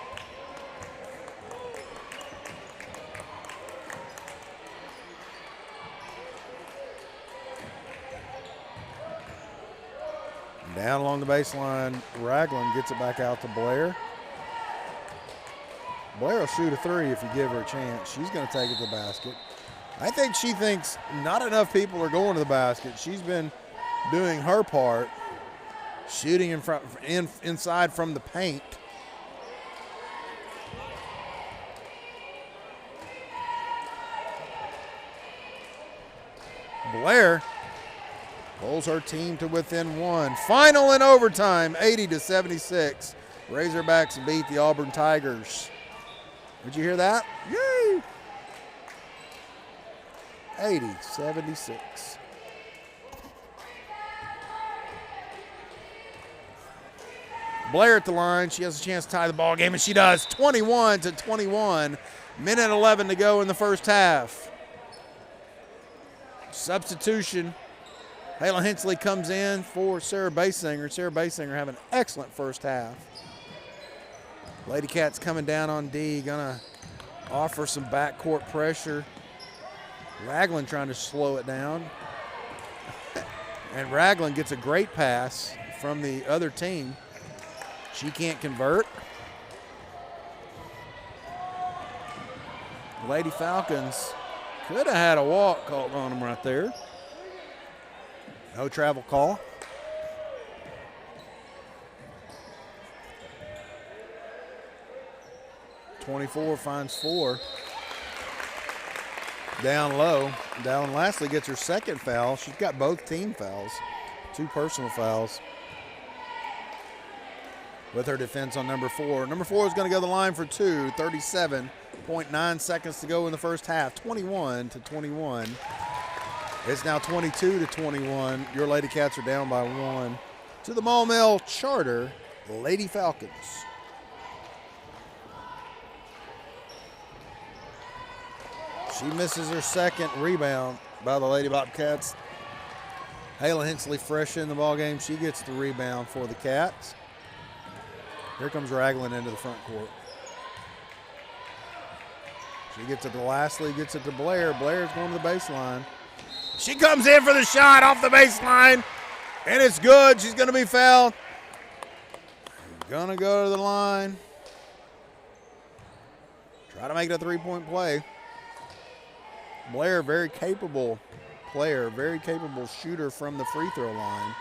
Down along the baseline, Ragland gets it back out to Blair. Blair will shoot a three if you give her a chance. She's going to take it to the basket. I think she thinks not enough people are going to the basket. She's been doing her part, shooting inside from the paint. Blair pulls her team to within one. Final in overtime, 80-76. Razorbacks beat the Auburn Tigers. Did you hear that? Yay! 80-76. Blair at the line. She has a chance to tie the ball game, and she does. 21-21. Minute 11 to go in the first half. Substitution. Hayla Hensley comes in for Sarah Basinger. Sarah Basinger having an excellent first half. Lady Cats coming down on D, gonna offer some backcourt pressure. Ragland trying to slow it down. And Ragland gets a great pass from the other team. She can't convert. Lady Falcons could have had a walk called on them right there. No travel call. .24 finds 4. Down low. Dallin Lastly gets her second foul. She's got both team fouls. 2 personal fouls. With her defense on number 4. Number 4 is going to go to the line for 2. 37.9 seconds to go in the first half. 21-21. It's now 22-21. Your Lady Cats are down by 1 to the Maumelle Charter Lady Falcons. She misses her second rebound by the Lady Bobcats. Hayla Hensley fresh in the ballgame. She gets the rebound for the Cats. Here comes Ragland into the front court. She gets it to Lastly, gets it to Blair. Blair's going to the baseline. She comes in for the shot off the baseline, and it's good. She's going to be fouled. Going to go to the line. Try to make it a 3-point play. Blair, very capable player, very capable shooter from the free throw line.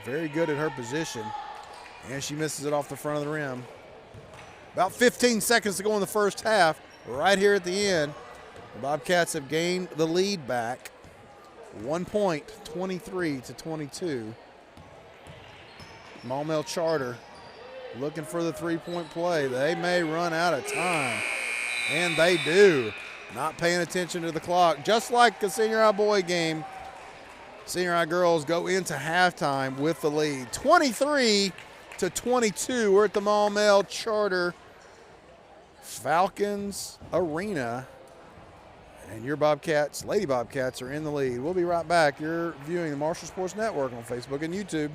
Very good at her position. And she misses it off the front of the rim. About 15 seconds to go in the first half. Right here at the end, the Bobcats have gained the lead back. 1 point, 23-22. Maumelle Charter looking for the three-point play. They may run out of time, and they do. Not paying attention to the clock. Just like the senior high boy game, senior high girls go into halftime with the lead. 23-22. We're at the Maumelle Charter Falcons Arena. And your Bobcats, Lady Bobcats, are in the lead. We'll be right back. You're viewing the Marshall Sports Network on Facebook and YouTube.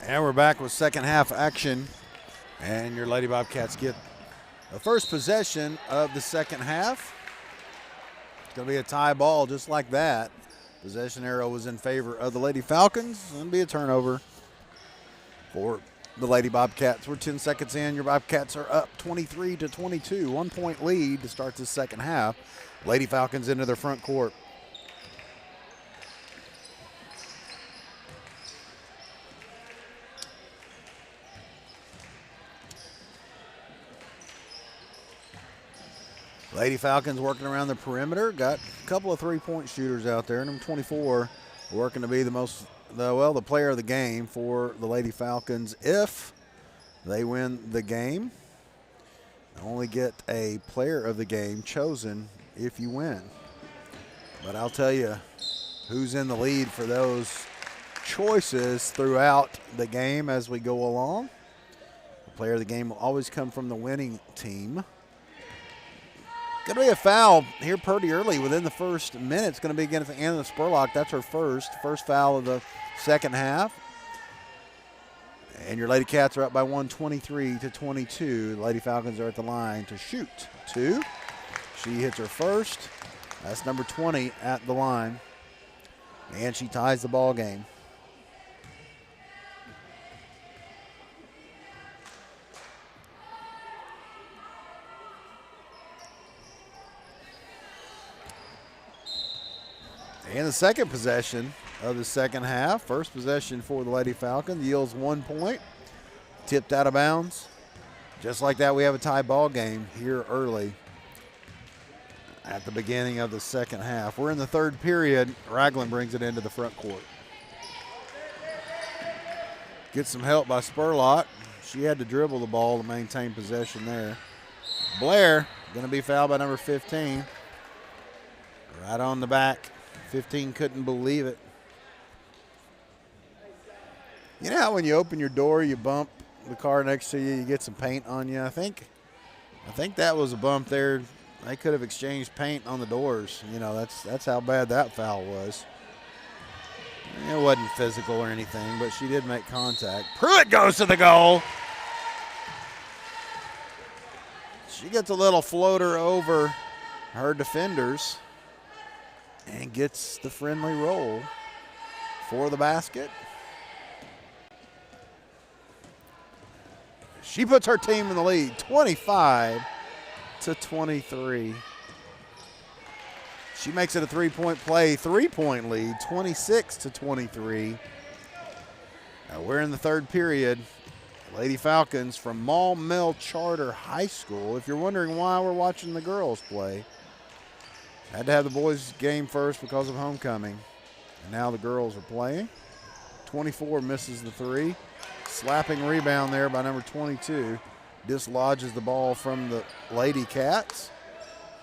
And we're back with second half action. And your Lady Bobcats get the first possession of the second half. It's going to be a tie ball just like that. Possession arrow was in favor of the Lady Falcons. It's going to be a turnover for the Lady Bobcats. We're 10 seconds in. Your Bobcats are up 23-22. 1 point lead to start the second half. Lady Falcons into their front court. Lady Falcons working around the perimeter. Got a couple of three-point shooters out there. Number 24 working to be the player of the game for the Lady Falcons if they win the game. Only get a player of the game chosen if you win. But I'll tell you who's in the lead for those choices throughout the game as we go along. The player of the game will always come from the winning team. Going to be a foul here pretty early within the first minute. It's going to be against Anna Spurlock. That's her first foul of the second half. And your Lady Cats are up by 23-22. The Lady Falcons are at the line to shoot two. She hits her first. That's number 20 at the line. And she ties the ball game. And the second possession of the second half. First possession for the Lady Falcons yields 1 point. Tipped out of bounds. Just like that, we have a tie ball game here early at the beginning of the second half. We're in the third period. Raglan brings it into the front court. Gets some help by Spurlock. She had to dribble the ball to maintain possession there. Blair going to be fouled by number 15. Right on the back. 15 couldn't believe it. You know how when you open your door, you bump the car next to you, you get some paint on you? I think that was a bump there. They could have exchanged paint on the doors. You know, that's how bad that foul was. It wasn't physical or anything, but she did make contact. Pruitt goes to the goal. She gets a little floater over her defenders and gets the friendly roll for the basket. She puts her team in the lead, 25-23. She makes it a three-point play, 3-point lead, 26-23. Now we're in the third period. Lady Falcons from Maumelle Charter High School. If you're wondering why we're watching the girls play, had to have the boys game first because of homecoming. And now the girls are playing. 24 misses the three. Slapping rebound there by number 22. Dislodges the ball from the Lady Cats.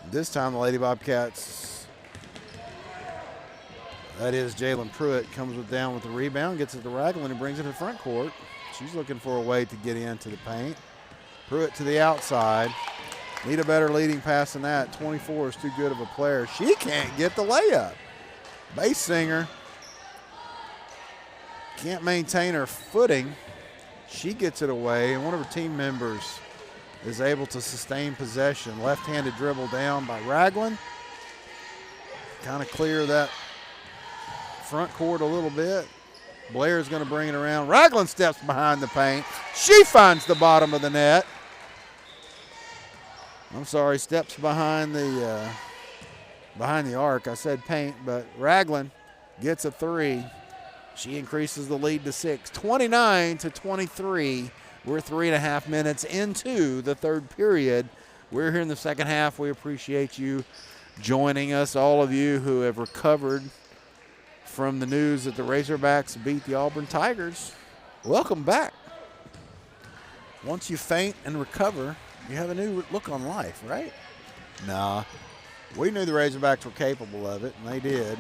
This time the Lady Bobcats, that is Jalen Pruitt, comes down with the rebound, gets it to Raglan and brings it to the front court. She's looking for a way to get into the paint. Pruitt to the outside. Need a better leading pass than that. 24 is too good of a player. She can't get the layup. Basinger can't maintain her footing. She gets it away, and one of her team members is able to sustain possession. Left-handed dribble down by Raglan. Kind of clear that front court a little bit. Blair's going to bring it around. Raglan steps behind the paint. She finds the bottom of the net. I'm sorry, steps behind the arc. I said paint, but Raglan gets a three. She increases the lead to 6, 29-23. We're 3.5 minutes into the third period. We're here in the second half. We appreciate you joining us, all of you who have recovered from the news that the Razorbacks beat the Auburn Tigers. Welcome back. Once you faint and recover, you have a new look on life, right? Nah. We knew the Razorbacks were capable of it, and they did.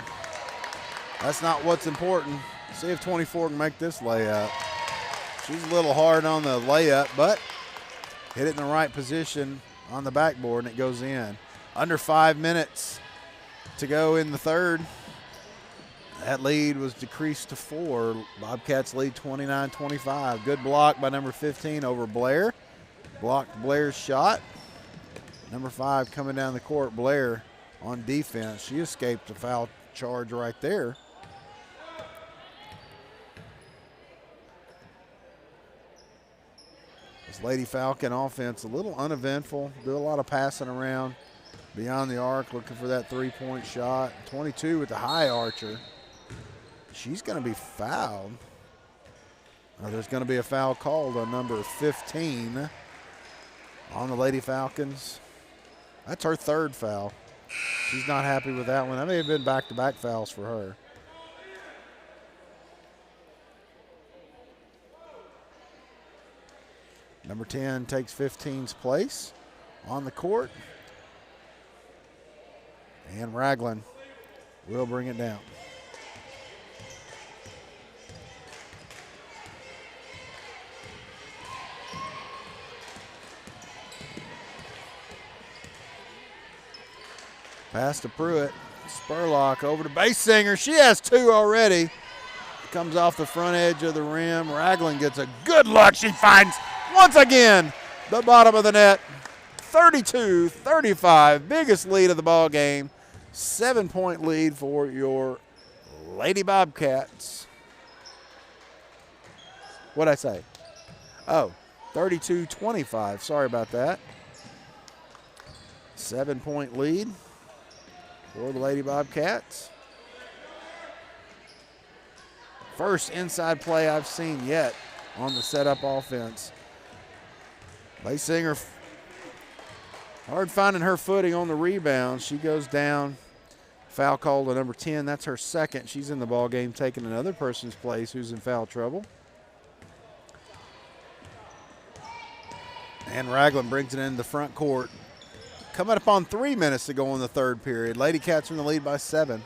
That's not what's important. See if 24 can make this layup. She's a little hard on the layup, but hit it in the right position on the backboard, and it goes in. Under 5 minutes to go in the third. That lead was decreased to 4. Bobcats lead 29-25. Good block by number 15 over Blair. Blocked Blair's shot. Number 5 coming down the court, Blair on defense. She escaped a foul charge right there. This Lady Falcon offense, a little uneventful, do a lot of passing around beyond the arc, looking for that three-point shot. 22 with the high archer. She's going to be fouled. There's going to be a foul called on number 15 on the Lady Falcons. That's her third foul. She's not happy with that one. That may have been back-to-back fouls for her. Number 10 takes 15's place on the court. And Ragland will bring it down. Pass to Pruitt. Spurlock over to Basinger. She has 2 already. Comes off the front edge of the rim. Ragland gets a good look. She finds, once again, the bottom of the net. 32-35. Biggest lead of the ball game. 7-point lead for your Lady Bobcats. What'd I say? Oh, 32-25. Sorry about that. 7-point lead for the Lady Bobcats. First inside play I've seen yet on the setup offense. Basinger, hard finding her footing on the rebound. She goes down. Foul called to number 10. That's her second. She's in the ball game taking another person's place who's in foul trouble. And Ragland brings it into the front court. Coming up on 3 minutes to go in the third period. Lady Cats in the lead by 7.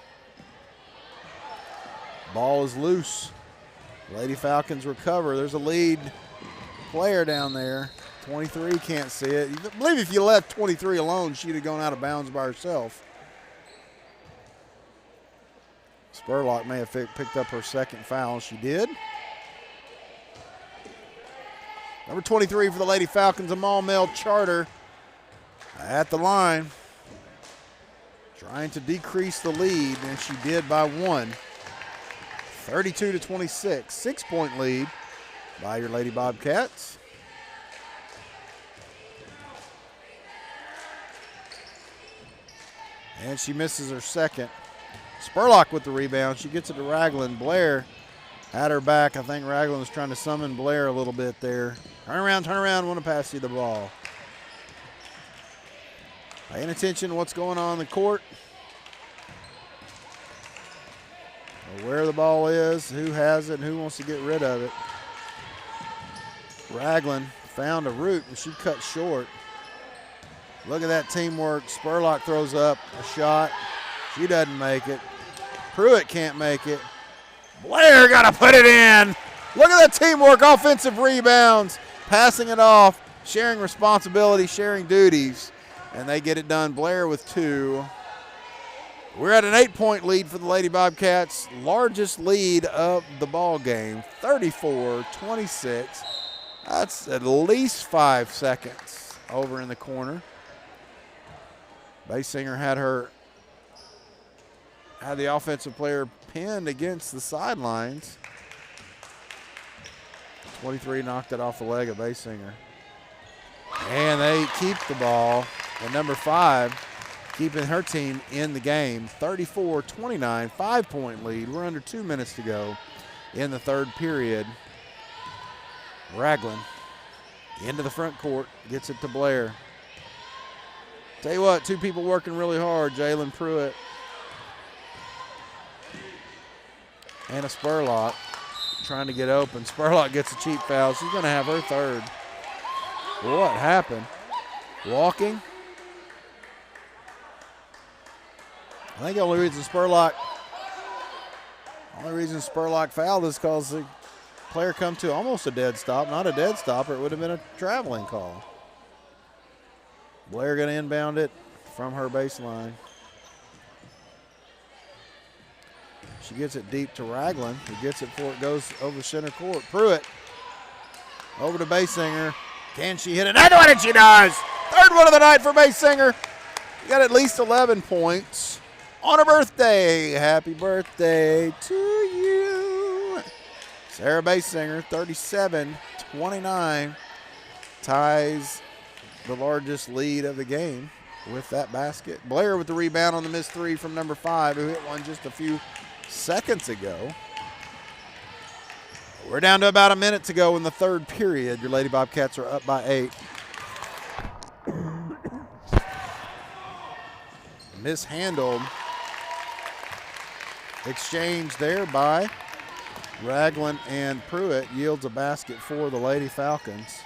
Ball is loose. Lady Falcons recover. There's a lead player down there. 23 can't see it. I believe if you left 23 alone, she'd have gone out of bounds by herself. Spurlock may have picked up her second foul. She did. Number 23 for the Lady Falcons, Amal Mel Charter at the line. Trying to decrease the lead, and she did by 1. 32-26, 6-point lead by your Lady Bobcats. And she misses her second. Spurlock with the rebound. She gets it to Ragland. Blair had her back. I think Ragland was trying to summon Blair a little bit there. Turn around, want to pass you the ball. Paying attention to what's going on in the court. Where the ball is, who has it, and who wants to get rid of it. Ragland found a route, and she cut short. Look at that teamwork. Spurlock throws up a shot. She doesn't make it. Pruitt can't make it. Blair got to put it in. Look at that teamwork, offensive rebounds, passing it off, sharing responsibility, sharing duties, and they get it done. Blair with 2. We're at an 8-point lead for the Lady Bobcats, largest lead of the ball game, 34-26. That's at least 5 seconds over in the corner. Basinger had the offensive player pinned against the sidelines. 23 knocked it off the leg of Basinger. And they keep the ball. And number 5 keeping her team in the game. 34-29, 5-point lead. We're under 2 minutes to go in the third period. Ragland into the front court, gets it to Blair. Tell you what, 2 people working really hard. Jalen Pruitt and a Spurlock trying to get open. Spurlock gets a cheap foul. She's going to have her third. What happened? Walking. I think the only reason Spurlock fouled is because the player come to almost a dead stop. Not a dead stop, or it would have been a traveling call. Blair going to inbound it from her baseline. She gets it deep to Ragland, who gets it before it goes over center court. Pruitt over to Basinger. Can she hit another one? And she does. Third one of the night for Basinger. She got at least 11 points on her birthday. Happy birthday to you. Sarah Basinger, 37-29, ties the largest lead of the game with that basket. Blair with the rebound on the missed three from number 5, who hit one just a few seconds ago. We're down to about a minute to go in the third period. Your Lady Bobcats are up by 8. Mishandled. Exchange there by Ragland and Pruitt yields a basket for the Lady Falcons.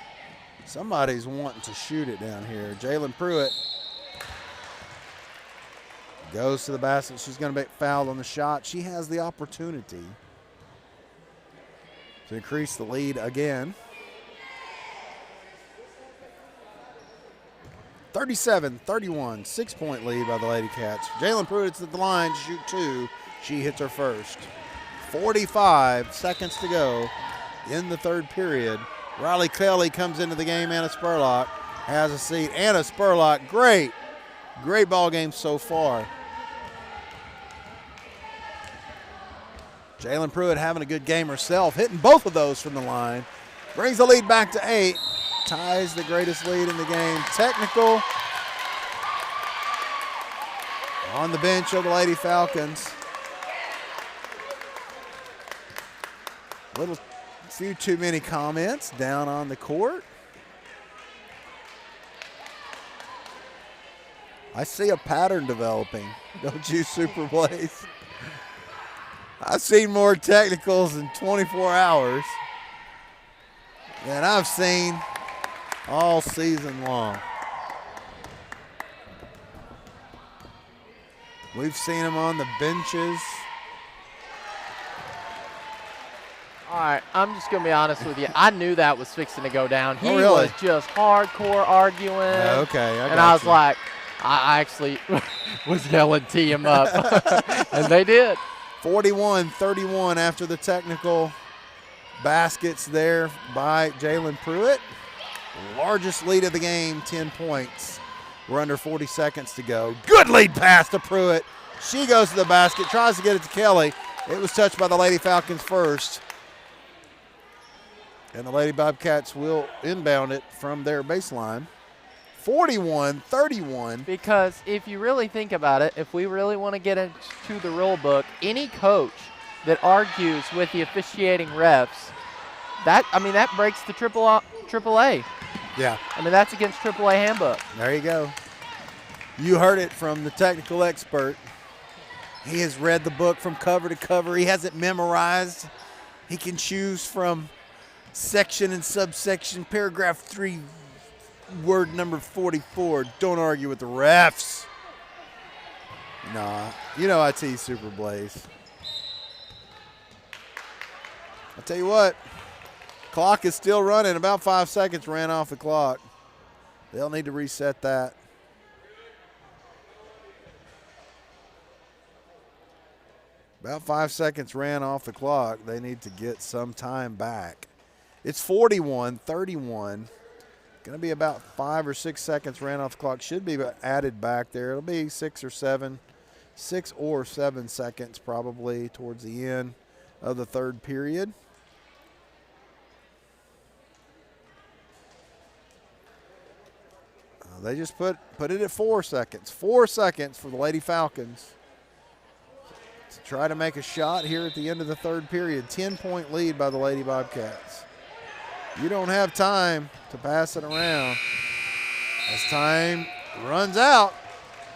Somebody's wanting to shoot it down here. Jalen Pruitt goes to the basket. She's going to be fouled on the shot. She has the opportunity to increase the lead again. 37-31, 6-point lead by the Lady Cats. Jalen Pruitt's at the line to shoot 2. She hits her first. 45 seconds to go in the third period. Riley Kelly comes into the game. Anna Spurlock has a seat. Anna Spurlock, great ball game so far. Jalen Pruitt having a good game herself, hitting both of those from the line. Brings the lead back to 8. Ties the greatest lead in the game. Technical on the bench of the Lady Falcons. Few too many comments down on the court. I see a pattern developing, don't you, Super Blaze? I've seen more technicals in 24 hours than I've seen all season long. We've seen them on the benches. All right, I'm just going to be honest with you. I knew that was fixing to go down. He really? was just hardcore arguing. Okay, I was like, I actually was yelling, tee him up. And they did. 41-31 after the technical baskets there by Jalen Pruitt. Largest lead of the game, 10 points. We're under 40 seconds to go. Good lead pass to Pruitt. She goes to the basket, tries to get it to Kelly. It was touched by the Lady Falcons first. And the Lady Bobcats will inbound it from their baseline. 41-31. Because if you really think about it, if we really want to get into the rule book, any coach that argues with the officiating refs, that breaks the AAA. Yeah. That's against AAA handbook. There you go. You heard it from the technical expert. He has read the book from cover to cover. He has it memorized. He can choose from section and subsection, paragraph 3, word number 44. Don't argue with the refs. Nah, you know I tease Super Blaze. I'll tell you what, clock is still running. About 5 seconds ran off the clock. They'll need to reset that. About 5 seconds ran off the clock. They need to get some time back. It's 41-31. Going to be about 5 or 6 seconds ran off the clock. Should be added back there. It'll be 6 or 7 seconds probably towards the end of the third period. They just put it at 4 seconds. 4 seconds for the Lady Falcons to try to make a shot here at the end of the third period. 10-point lead by the Lady Bobcats. You don't have time to pass it around. As time runs out,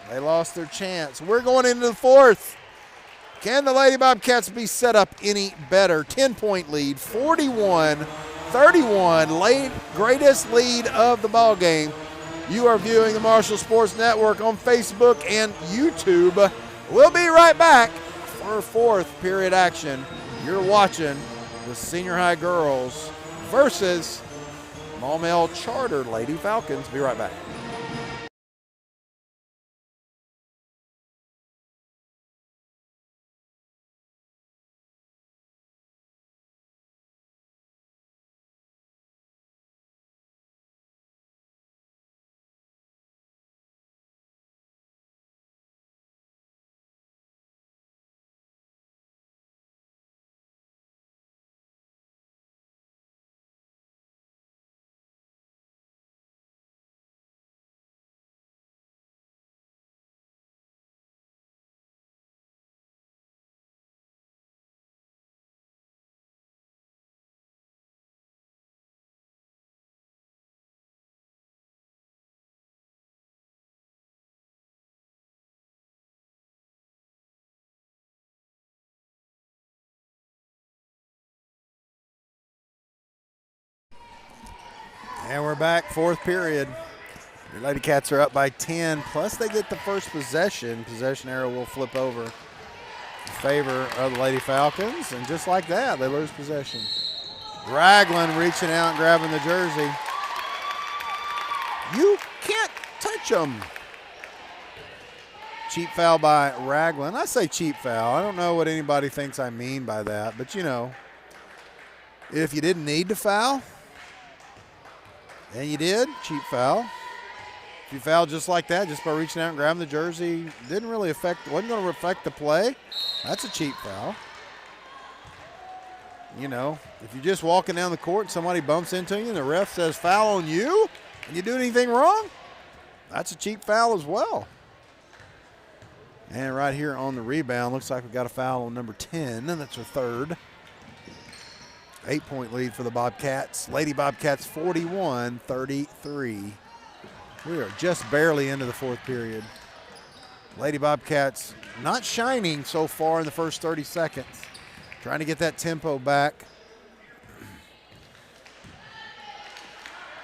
they lost their chance. We're going into the fourth. Can the Lady Bobcats be set up any better? 10-point lead, 41-31, greatest lead of the ball game. You are viewing the Marshall Sports Network on Facebook and YouTube. We'll be right back for fourth period action. You're watching the senior high girls versus Maumelle Charter Lady Falcons. Be right back. And we're back, fourth period. The Lady Cats are up by 10, plus they get the first possession. Possession arrow will flip over in favor of the Lady Falcons, and just like that, they lose possession. Ragland reaching out and grabbing the jersey. You can't touch them. Cheap foul by Ragland. I say cheap foul. I don't know what anybody thinks I mean by that, but you know, if you didn't need to foul, and you did, cheap foul. If you fouled just like that, just by reaching out and grabbing the jersey, wasn't going to affect the play, that's a cheap foul. You know, if you're just walking down the court and somebody bumps into you and the ref says foul on you and you do anything wrong, that's a cheap foul as well. And right here on the rebound, looks like we got a foul on number 10, and that's her third. 8-point lead for the Bobcats. Lady Bobcats 41-33. We are just barely into the fourth period. Lady Bobcats not shining so far in the first 30 seconds. Trying to get that tempo back.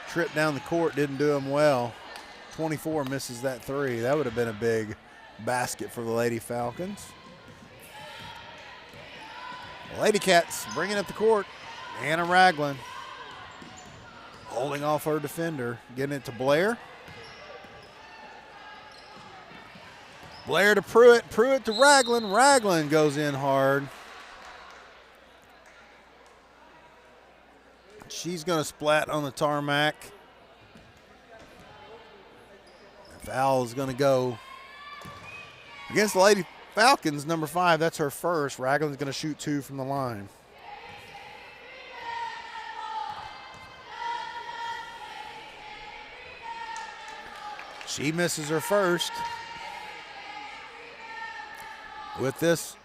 Trip down the court didn't do them well. 24 misses that three. That would have been a big basket for the Lady Falcons. Lady Cats bringing up the court. Anna Ragland holding off her defender, getting it to Blair. Blair to Pruitt, Pruitt to Ragland. Ragland goes in hard. She's going to splat on the tarmac. The foul is going to go against the Lady Falcons, number 5. That's her first. Ragland's going to shoot 2 from the line. She misses her first. With this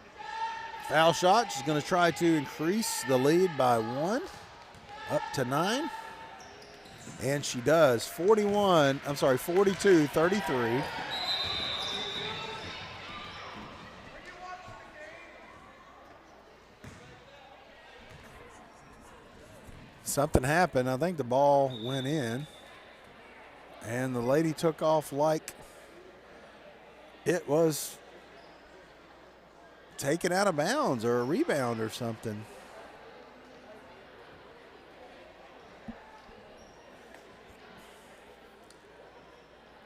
foul shot, she's going to try to increase the lead by 1, up to 9. And she does. 42-33. Something happened. I think the ball went in. And the lady took off like it was taken out of bounds or a rebound or something.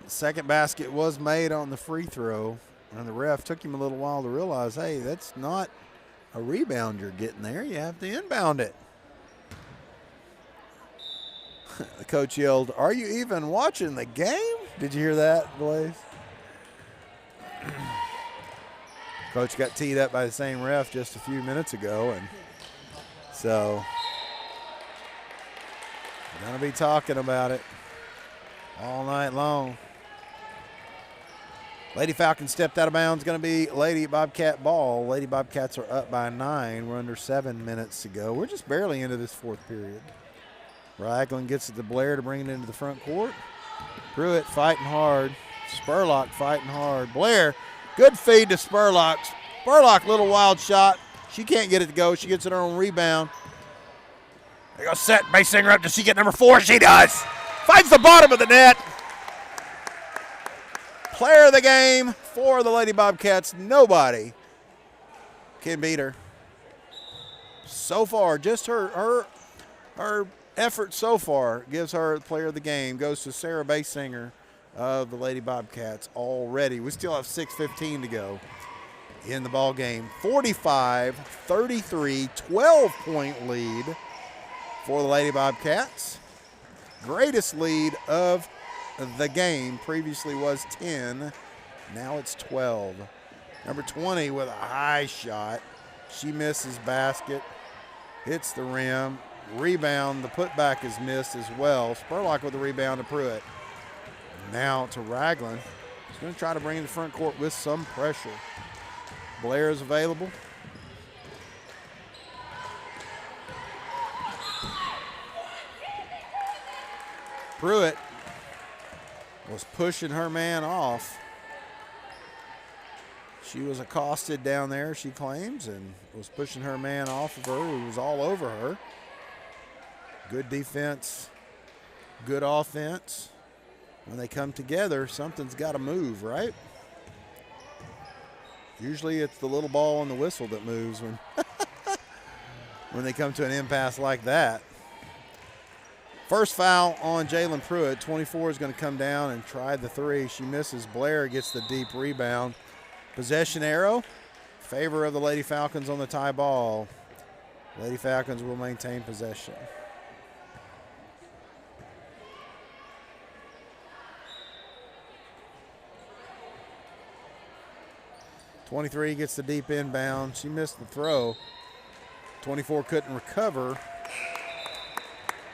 The second basket was made on the free throw, and the ref took him a little while to realize, hey, that's not a rebound you're getting there. You have to inbound it. The coach yelled, "Are you even watching the game?" Did you hear that, Blaze? Coach got teed up by the same ref just a few minutes ago, and so we're going to be talking about it all night long. Lady Falcons stepped out of bounds. Going to be Lady Bobcat ball. Lady Bobcats are up by 9. We're under 7 minutes to go. We're just barely into this fourth period. Ragland gets it to Blair to bring it into the front court. Pruitt fighting hard. Spurlock fighting hard. Blair, good feed to Spurlock. Spurlock, little wild shot. She can't get it to go. She gets it her own rebound. They go set Basinger up. Does she get number 4? She does. Finds the bottom of the net. Player of the game for the Lady Bobcats. Nobody can beat her. So far, just her effort so far gives her the player of the game. Goes to Sarah Basinger of the Lady Bobcats already. We still have 6:15 to go in the ball game. 45-33, 12-point lead for the Lady Bobcats. Greatest lead of the game. Previously was 10. Now it's 12. Number 20 with a high shot. She misses basket. Hits the rim. Rebound, the putback is missed as well. Spurlock with the rebound to Pruitt. Now to Ragland. He's going to try to bring in the front court with some pressure. Blair is available. Pruitt was pushing her man off. She was accosted down there, she claims, and was pushing her man off of her, who was all over her. Good defense Good offense. When they come together, something's got to move, right? Usually it's the little ball and the whistle that moves when, when they come to an impasse like that. First foul on Jalen Pruitt. 24 is going to come down and try the three. She misses. Blair gets the deep rebound. Possession arrow. Favor of the Lady Falcons on the tie ball. Lady Falcons will maintain possession. .23 gets the deep inbound. She missed the throw. 24 couldn't recover.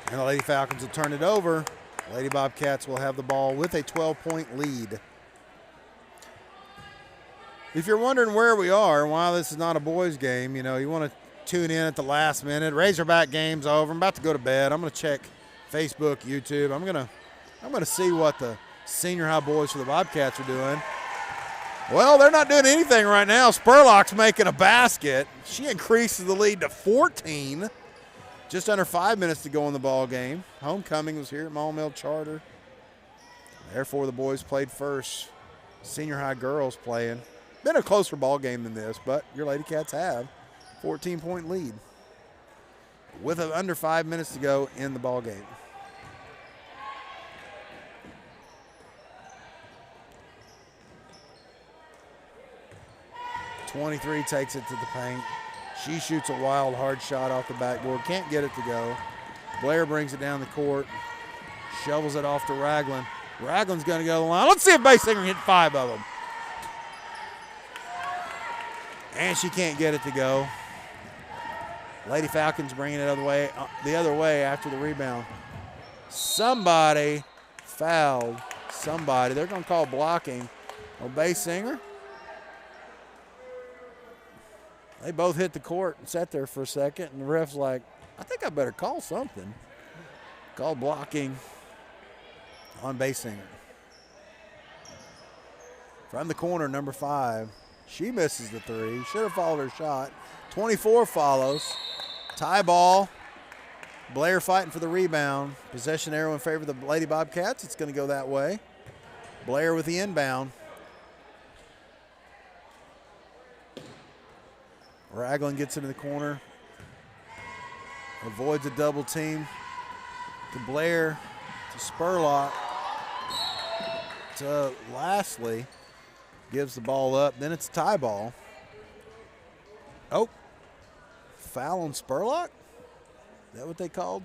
And the Lady Falcons will turn it over. Lady Bobcats will have the ball with a 12-point lead. If you're wondering where we are, why this is not a boys game, you want to tune in at the last minute. Razorback game's over. I'm about to go to bed. I'm going to check Facebook, YouTube. I'm going to see what the senior high boys for the Bobcats are doing. Well, they're not doing anything right now. Spurlock's making a basket. She increases the lead to 14. Just under 5 minutes to go in the ball game. Homecoming was here at Maumelle Charter. Therefore, the boys played first. Senior high girls playing. Been a closer ball game than this, but your Lady Cats have 14-point lead with under 5 minutes to go in the ball game. .23 takes it to the paint. She shoots a wild, hard shot off the backboard. Can't get it to go. Blair brings it down the court. Shovels it off to Ragland. Ragland's going to go to the line. Let's see if Basinger hit 5 of them. And she can't get it to go. Lady Falcons bringing it the other way after the rebound. Somebody fouled somebody. They're going to call blocking on Basinger. They both hit the court and sat there for a second, and the ref's like, I think I better call something. Called blocking on Basinger. From the corner, number 5. She misses the three. Should have followed her shot. 24 follows. Tie ball. Blair fighting for the rebound. Possession arrow in favor of the Lady Bobcats. It's going to go that way. Blair with the inbound. Ragland gets into the corner. Avoids a double team. To Blair. To Spurlock. To Lastly. Gives the ball up. Then it's a tie ball. Oh. Foul on Spurlock? Is that what they called?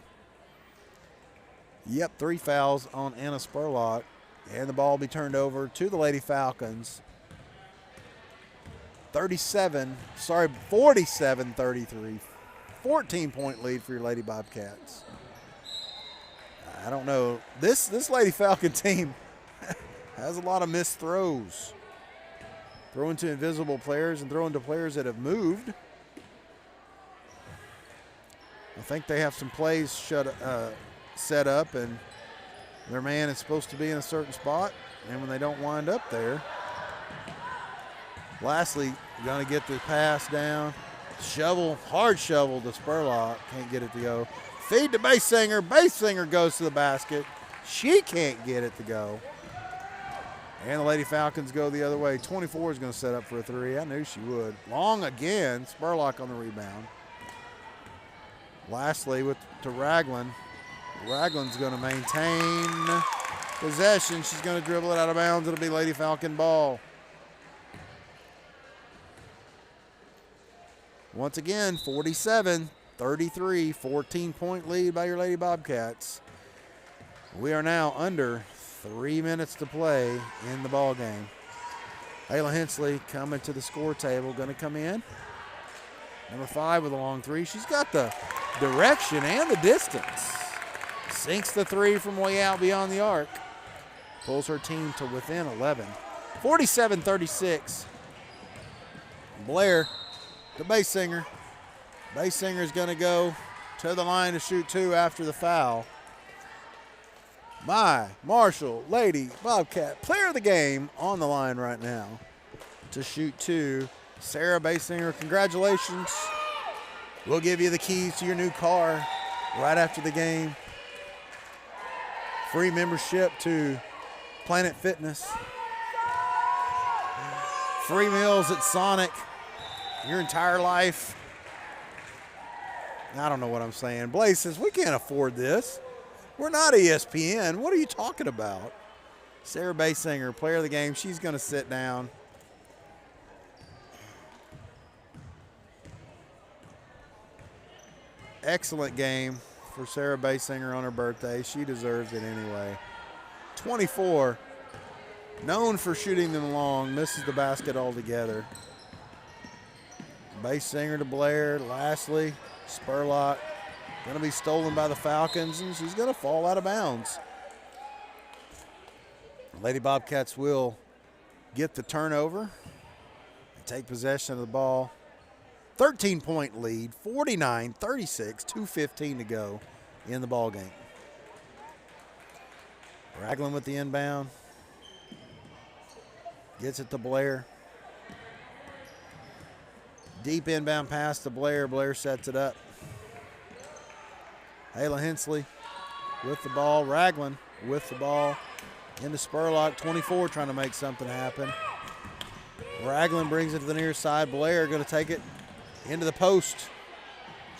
Yep, 3 fouls on Anna Spurlock. And the ball will be turned over to the Lady Falcons. 47-33. 14-point lead for your Lady Bobcats. I don't know. This Lady Falcon team has a lot of missed throws. Throwing to invisible players and throwing to players that have moved. I think they have some plays set up, and their man is supposed to be in a certain spot, and when they don't wind up there. Lastly, going to get the pass down. Hard shovel to Spurlock. Can't get it to go. Feed to Basinger. Basinger goes to the basket. She can't get it to go. And the Lady Falcons go the other way. 24 is going to set up for a three. I knew she would. Long again. Spurlock on the rebound. Lastly, to Ragland. Ragland's going to maintain possession. She's going to dribble it out of bounds. It'll be Lady Falcon ball. Once again, 47-33, 14-point lead by your Lady Bobcats. We are now under 3 minutes to play in the ball game. Ayla Hensley coming to the score table, going to come in. Number 5 with a long three. She's got the direction and the distance. Sinks the three from way out beyond the arc. Pulls her team to within 11. 47-36. Blair to Basinger. Basinger is going to go to the line to shoot 2 after the foul. My Marshall Lady Bobcat player of the game on the line right now to shoot 2. Sarah Basinger, congratulations. We'll give you the keys to your new car right after the game. Free membership to Planet Fitness. Free meals at Sonic your entire life. I don't know what I'm saying. Blaze says, we can't afford this. We're not ESPN. What are you talking about? Sarah Basinger, player of the game. She's going to sit down. Excellent game for Sarah Basinger on her birthday. She deserves it anyway. 24. Known for shooting them long. Misses the basket altogether. Basinger to Blair. Lastly, Spurlock. Going to be stolen by the Falcons, and she's going to fall out of bounds. Lady Bobcats will get the turnover and take possession of the ball. 13-point lead, 49-36, 2:15 to go in the ball game. Ragland with the inbound. Gets it to Blair. Deep inbound pass to Blair. Blair sets it up. Ayla Hensley with the ball. Ragland with the ball. Into Spurlock, 24, trying to make something happen. Ragland brings it to the near side. Blair going to take it into the post.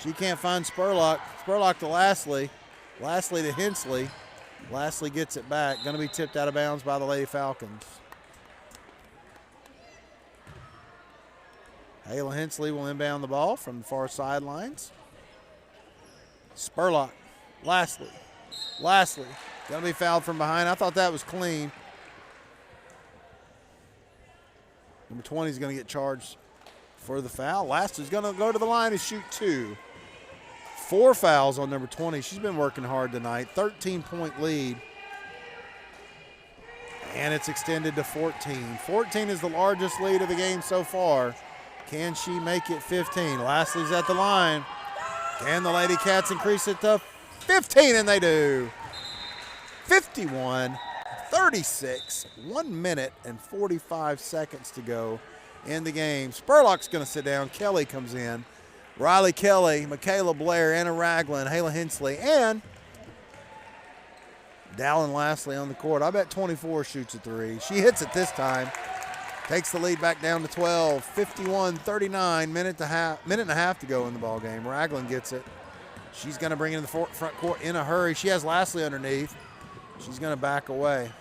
She can't find Spurlock. Spurlock to Lastly. Lastly to Hensley. Lastly gets it back. Going to be tipped out of bounds by the Lady Falcons. Ayla Hensley will inbound the ball from the far sidelines. Spurlock. Lastly. Going to be fouled from behind. I thought that was clean. Number 20 is going to get charged for the foul. Lastly's going to go to the line and shoot 2. 4 fouls on number 20. She's been working hard tonight. 13-point lead. And it's extended to 14. 14 is the largest lead of the game so far. Can she make it 15? Lastly's at the line. Can the Lady Cats increase it to 15? And they do. 51-36, 1 minute and 45 seconds to go in the game. Spurlock's going to sit down. Kelly comes in. Riley Kelly, Michaela Blair, Anna Ragland, Ayla Hensley, and Dallin Lastly on the court. I bet 24 shoots a 3. She hits it this time. Takes the lead back down to 12. 51-39, minute and a half to go in the ball game. Ragland gets it. She's going to bring it in the front court in a hurry. She has Lastly underneath. She's going to back away.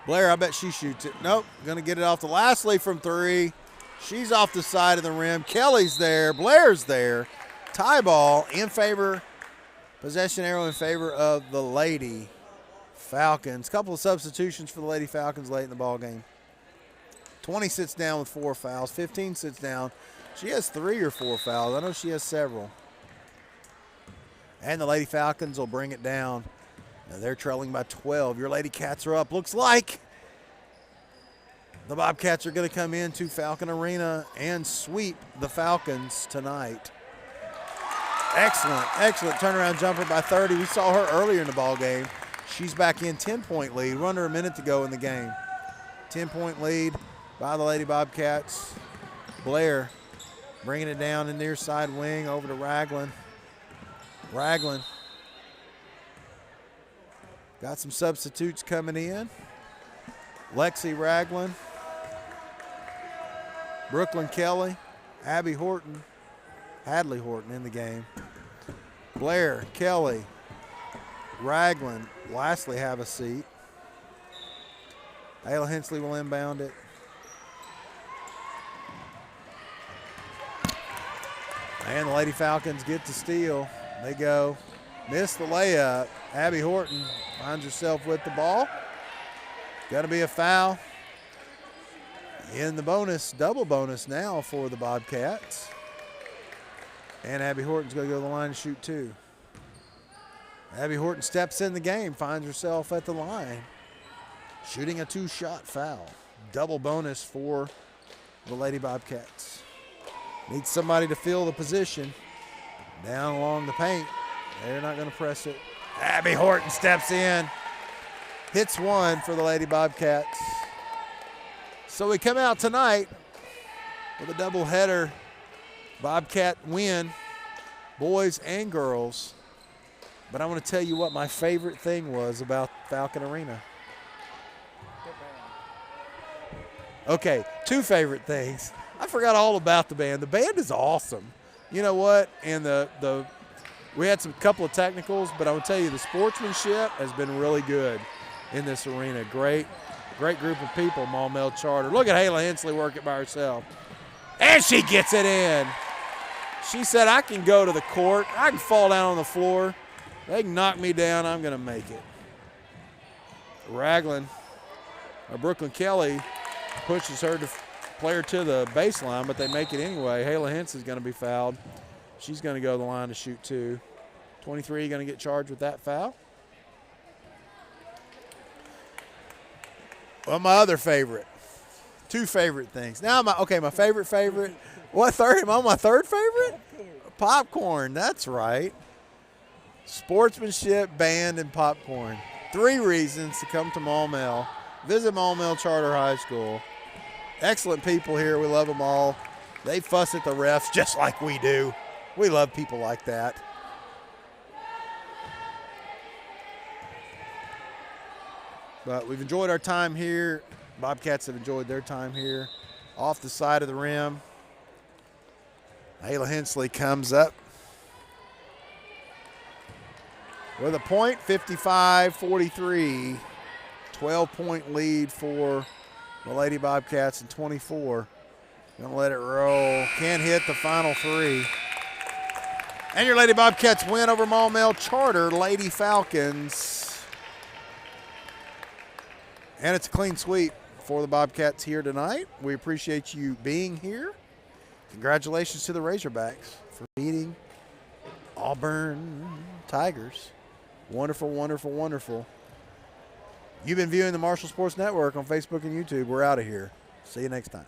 Blair, I bet she shoots it. Nope, going to get it off to Lastly from 3. She's off the side of the rim. Kelly's there. Blair's there. Tie ball in favor, possession arrow in favor of the Lady Falcons. Couple of substitutions for the Lady Falcons late in the ball game. 20 sits down with 4 fouls. 15 sits down. She has 3 or 4 fouls. I know she has several. And the Lady Falcons will bring it down. Now they're trailing by 12. Your Lady Cats are up. Looks like the Bobcats are going to come into Falcon Arena and sweep the Falcons tonight. Excellent turnaround jumper by 30. We saw her earlier in the ball game. She's back in 10-point lead. We're under a minute to go in the game. 10-point lead by the Lady Bobcats. Blair bringing it down in near side wing over to Ragland. Ragland got some substitutes coming in. Lexi Ragland, Brooklyn Kelly, Abby Horton, Hadley Horton in the game. Blair, Kelly, Ragland, Lastly have a seat. Ayla Hensley will inbound it. And the Lady Falcons get to steal. They go. Miss the layup. Abby Horton finds herself with the ball. Got to be a foul in the bonus, double bonus now for the Bobcats. And Abby Horton's going to go to the line and shoot 2. Abby Horton steps in the game, finds herself at the line, shooting a 2-shot foul. Double bonus for the Lady Bobcats. Needs somebody to fill the position. Down along the paint. They're not going to press it. Abby Horton steps in. Hits 1 for the Lady Bobcats. So we come out tonight with a doubleheader Bobcat win, boys and girls. But I want to tell you what my favorite thing was about Falcon Arena. Okay, 2 favorite things. I forgot all about the band. The band is awesome. You know what? And we had some couple of technicals, but I will tell you the sportsmanship has been really good in this arena. Great group of people, Maumelle Charter. Look at Hayla Hensley work it by herself. And she gets it in. She said, I can go to the court. I can fall down on the floor. They can knock me down. I'm going to make it. Ragland, or Brooklyn Kelly, pushes her to play her to the baseline, but they make it anyway. Hayla Hensley's going to be fouled. She's going to go to the line to shoot 2. 23 going to get charged with that foul. Well, my other favorite. 2 favorite things. Now, my favorite. What, third? Am I on my third favorite? Popcorn, that's right. Sportsmanship, band, and popcorn. 3 reasons to come to Maumelle. Visit Maumelle Charter High School. Excellent people here. We love them all. They fuss at the refs just like we do. We love people like that. But we've enjoyed our time here. Bobcats have enjoyed their time here. Off the side of the rim. Hayla Hensley comes up with a point, 55-43. 12-point lead for the Lady Bobcats in 24. Gonna let it roll. Can't hit the final 3. And your Lady Bobcats win over Maumelle Charter Lady Falcons. And it's a clean sweep for the Bobcats here tonight. We appreciate you being here. Congratulations to the Razorbacks for beating Auburn Tigers. Wonderful, wonderful, wonderful. You've been viewing the Marshall Sports Network on Facebook and YouTube. We're out of here. See you next time.